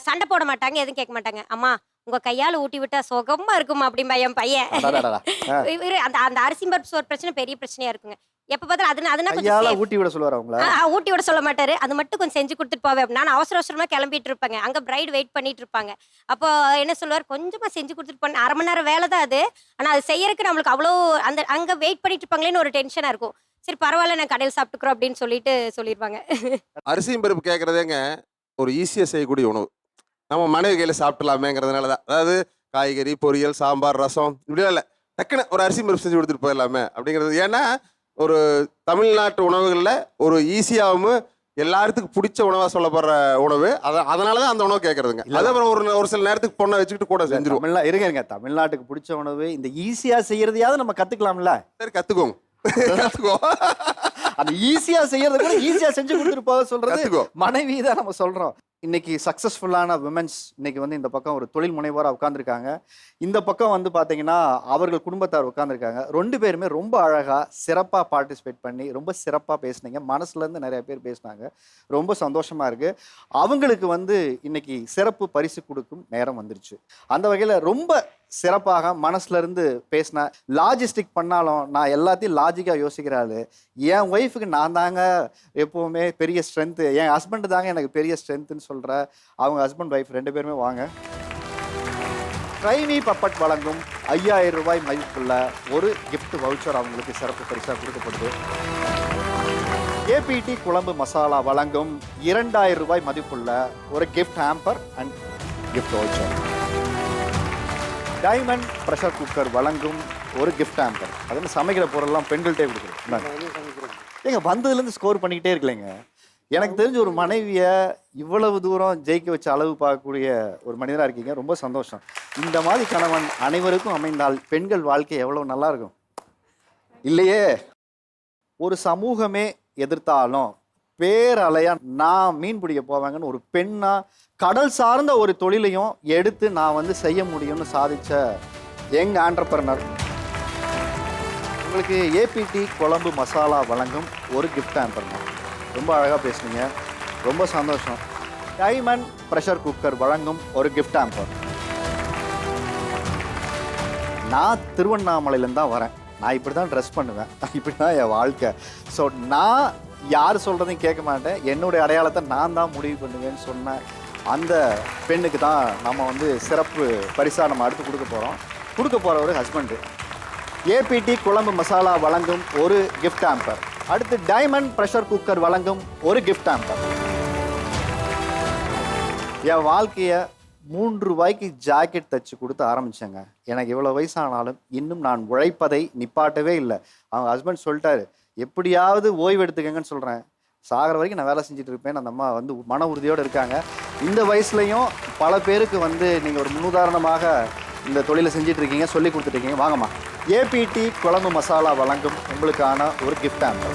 சண்டை போட மாட்டாங்க, எதுவும் கேட்க மாட்டாங்க. அம்மா உங்க கையால் ஊட்டி விட்டா சுகமா இருக்குமா அப்படின்பா என் பையன். அந்த அரிசி பருப்பு சோறு பிரச்சனை பெரிய பிரச்சனையா இருக்குங்க. எப்ப பார்த்தாலும் அதுனா கொஞ்சம் கையால safe. ஊட்டி விட சொல்லுவார் அவங்கள. ஊட்டி விட சொல்ல மாட்டாரு. அது மட்டும் கொஞ்சம் செஞ்சு கொடுத்துட்டு போவேன். நான் அவசர அவசரமா கிளம்பிட்டு இருப்பேங்க. அங்க பிரைட் வெயிட் பண்ணிட்டு இருப்பாங்க. அப்போ என்ன சொல்லுவார், கொஞ்சமா செஞ்சு கொடுத்துட்டு போன 1/2 மணி நேரம் வேலை தான் அது. ஆனா அது செய்யறதுக்கு நம்மளுக்கு அவ்வளோ அந்த அங்க வெயிட் பண்ணிட்டு இருப்பாங்களேன்னு ஒரு டென்ஷனா இருக்கும். சரி பரவாயில்ல, நான் கடையில் சாப்பிட்டுக்கிறோம் அப்படின்னு சொல்லிட்டு சொல்லிடுவாங்க. அரிசியும் பருப்பு கேட்குறதேங்க ஒரு ஈஸியாக செய்யக்கூடிய உணவு. நம்ம மனைவி கையில் சாப்பிடலாமேங்கிறதுனால தான். அதாவது காய்கறி, பொரியல், சாம்பார், ரசம் இப்படிலாம் இல்லை, டக்குன்னு ஒரு அரிசி பருப்பு செஞ்சு கொடுத்துட்டு போயிடலாமே அப்படிங்கிறது. ஏன்னா ஒரு தமிழ்நாட்டு உணவுகளில் ஒரு ஈஸியாகவும் எல்லாத்துக்கும் பிடிச்ச உணவாக சொல்லப்படுற உணவு. அதனால தான் அந்த உணவு கேட்குறதுங்க. அது அப்புறம் ஒரு சில நேரத்துக்கு பொண்ணை வச்சுக்கிட்டு கூட செஞ்சிருவோம். இருங்க, தமிழ்நாட்டுக்கு பிடிச்ச உணவு இந்த ஈஸியா செய்யறதையாவது நம்ம கத்துக்கலாம்ல. சரி கற்றுக்கோங்க. அந்த ஈஸியா செய்யறது கூட ஈஸியா செஞ்சு கொடுத்துட்டு போக சொல்றது மனைவி தான் நம்ம சொல்றோம். இன்னைக்கு சக்ஸஸ்ஃபுல்லான விமென்ஸ் இன்னைக்கு வந்து இந்த பக்கம் ஒரு தொழில் முனைவோராக உட்காந்துருக்காங்க. இந்த பக்கம் வந்து பார்த்தீங்கன்னா அவர்கள் குடும்பத்தார் உட்காந்துருக்காங்க. 2 பேருமே ரொம்ப அழகாக சிறப்பாக பார்ட்டிசிபேட் பண்ணி ரொம்ப சிறப்பாக பேசுனீங்க. மனசுலேருந்து நிறைய பேர் பேசினாங்க. ரொம்ப சந்தோஷமாக இருக்குது. அவங்களுக்கு வந்து இன்னைக்கு சிறப்பு பரிசு கொடுக்கும் நேரம் வந்துருச்சு. அந்த வகையில் ரொம்ப சிறப்பாக மனசுலேருந்து பேசின, லாஜிஸ்டிக் பண்ணாலும் நான் எல்லாத்தையும் லாஜிக்காக யோசிக்கிறாரு. என் ஒய்ஃபுக்கு நான் தாங்க எப்போவுமே பெரிய ஸ்ட்ரென்த்து, என் ஹஸ்பண்டு தாங்க எனக்கு பெரிய ஸ்ட்ரென்த்துன்னு சொல்கிற அவங்க ஹஸ்பண்ட் ஒய்ஃப் 2 பேருமே வாங்க. ட்ரைமி பப்பட் வழங்கும் 5000 ரூபாய் மதிப்புள்ள ஒரு கிஃப்ட் வவுச்சர் அவங்களுக்கு சிறப்பு பரிசாக கொடுக்கப்படுது. ஏபிடி குழம்பு மசாலா வழங்கும் 2000 ரூபாய் மதிப்புள்ள ஒரு gift hamper and gift voucher. Diamond pressure cooker வழங்கும் ஒரு கிஃப்ட் ஹேம்பர். அது சமைக்கிற பொருள்லாம் பெண்கள்கிட்டே கொடுக்குறோம். ஏங்க வந்ததுலேருந்து ஸ்கோர் பண்ணிக்கிட்டே இருக்கலைங்க. எனக்கு தெரிஞ்ச ஒரு மனைவியை இவ்வளவு தூரம் ஜெயிக்க வச்ச அளவு பார்க்கக்கூடிய ஒரு மனிதராக இருக்கீங்க. ரொம்ப சந்தோஷம். இந்த மாதிரி கணவன் அனைவருக்கும் அமைந்தால் பெண்கள் வாழ்க்கை எவ்வளோ நல்லா இருக்கும் இல்லையே? ஒரு சமூகமே எதிர்த்தாலும் பேரலையா நான் மீன் பிடிக்க போவாங்கன்னு ஒரு பெண்ணா கடல் சார்ந்த ஒரு தொழிலையும் எடுத்து நான் வந்து செய்ய முடியும்னு சாதிச்ச யங் ஆண்டர்பிரனர். உங்களுக்கு ஏபிடி குழம்பு மசாலா வழங்கும் ஒரு கிஃப்ட் ஹேம்பர். ரொம்ப அழகாக பேசுனீங்க. ரொம்ப சந்தோஷம். டைமண்ட் ப்ரெஷர் குக்கர் வழங்கும் ஒரு கிஃப்ட் ஹேம்பர். நான் திருவண்ணாமலையிலேருந்து தான் வரேன். நான் இப்படி தான் ட்ரெஸ் பண்ணுவேன். இப்படி தான் என் வாழ்க்கை. ஸோ நான் யார் சொல்கிறதையும் கேட்க மாட்டேன். என்னுடைய அடையாளத்தை நான் தான் முடிவு பண்ணுவேன்னு சொன்ன அந்த பெண்ணுக்கு தான் நம்ம வந்து சிறப்பு பரிசாக நம்ம அடுத்து கொடுக்க போகிற ஒரு ஹஸ்பண்டு. ஏபிடி குழம்பு மசாலா வழங்கும் ஒரு கிஃப்ட் ஹேம்பர். அடுத்து டைமண்ட் ப்ரெஷர் குக்கர் வழங்கும் ஒரு கிஃப்ட் ஹேம்பர். என் வாழ்க்கையை 3 ரூபாய்க்கு ஜாக்கெட் தச்சு கொடுத்து ஆரம்பித்தேங்க. எனக்கு இவ்வளோ வயசானாலும் இன்னும் நான் உழைப்பதை நிப்பாட்டவே இல்லை. அவங்க ஹஸ்பண்ட் சொல்லிட்டாரு, எப்படியாவது ஓய்வு எடுத்துக்கங்கன்னு சொல்கிறேன். சாகிற வரைக்கும் நான் வேலை செஞ்சுட்டு இருப்பேன். அந்த அம்மா வந்து மன உறுதியோடு இருக்காங்க. இந்த வயசுலையும் பல பேருக்கு வந்து நீங்கள் ஒரு முன்னுதாரணமாக இந்த தொழிலை செஞ்சுட்டு இருக்கீங்க, சொல்லி கொடுத்துட்ருக்கீங்க. வாங்கம்மா. ஏபிடி குழம்பு மசாலா வழங்கும் உங்களுக்கான ஒரு கிஃப்ட் ஹேம்பர்.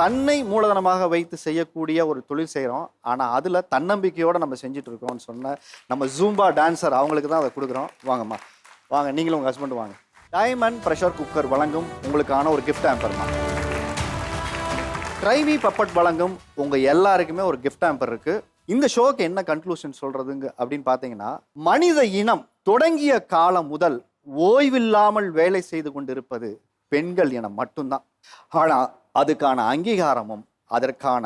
தன்னை மூலதனமாக வைத்து செய்யக்கூடிய ஒரு தொழில் செய்கிறோம். ஆனால் அதில் தன்னம்பிக்கையோடு நம்ம செஞ்சுட்டு இருக்கோம்னு சொன்ன நம்ம ஜூம்பா டான்சர் அவங்களுக்கு தான் அதை கொடுக்குறோம். வாங்கம்மா, வாங்க. நீங்களும் உங்கள் ஹஸ்பண்ட் வாங்க. டைமண்ட் ப்ரெஷர் குக்கர் வழங்கும் உங்களுக்கான ஒரு கிஃப்ட் ஹேம்பர்மா. ட்ரைவி பப்பட் வழங்கும் உங்கள் எல்லாருக்குமே ஒரு கிஃப்ட் ஹேம்பர் இருக்குது. இந்த ஷோக்கு என்ன கன்க்ளூஷன் சொல்கிறதுங்க அப்படின்னு பார்த்தீங்கன்னா, மனித இனம் தொடங்கிய காலம் முதல் ஓய்வில்லாமல் வேலை செய்து கொண்டிருப்பது பெண்கள் இனம் மட்டும்தான். ஆனால் அதுக்கான அங்கீகாரமும் அதற்கான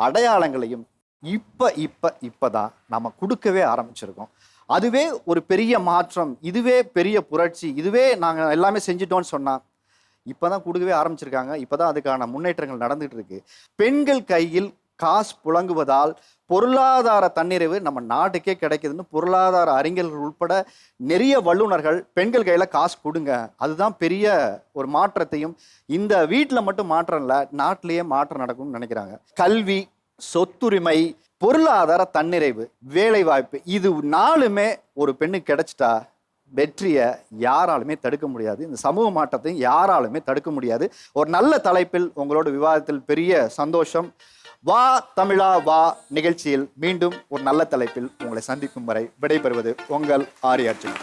அடையாளங்களையும் இப்பதான் நம்ம கொடுக்கவே ஆரம்பிச்சிருக்கோம். அதுவே ஒரு பெரிய மாற்றம், இதுவே பெரிய புரட்சி, இதுவே நாங்கள் எல்லாமே செஞ்சிட்டோம்னு சொன்னால் இப்போ தான் கொடுக்கவே ஆரம்பிச்சிருக்காங்க. இப்போ தான் அதுக்கான முன்னேற்றங்கள் நடந்துகிட்டு இருக்கு. பெண்கள் கையில் காசு புழங்குவதால் பொருளாதார தன்னிறைவு நம்ம நாட்டுக்கே கிடைக்குதுன்னு பொருளாதார அறிஞர்கள் உட்பட நிறைய வல்லுநர்கள் பெண்கள் கையில் காசு கொடுங்க, அதுதான் பெரிய ஒரு மாற்றத்தையும், இந்த வீட்டில் மட்டும் மாற்றம் இல்லை நாட்டிலேயே மாற்றம் நடக்கும்னு நினைக்கிறாங்க. கல்வி, சொத்துரிமை, பொருளாதார தன்னிறைவு, வேலை வாய்ப்பு, இது 4மே ஒரு பெண்ணுக்கு கிடைச்சிட்டா வெற்றியை யாராலுமே தடுக்க முடியாது. இந்த சமூக மாற்றத்தையும் யாராலுமே தடுக்க முடியாது. ஒரு நல்ல தலைப்பில் உங்களோட விவாதத்தில் பெரிய சந்தோஷம். வா தமிழா வா நிகழ்ச்சியில் மீண்டும் ஒரு நல்ல தலைப்பில் உங்களை சந்திக்கும் வரை விடைபெறுவது உங்கள் ஆர்யார்ஜுன்.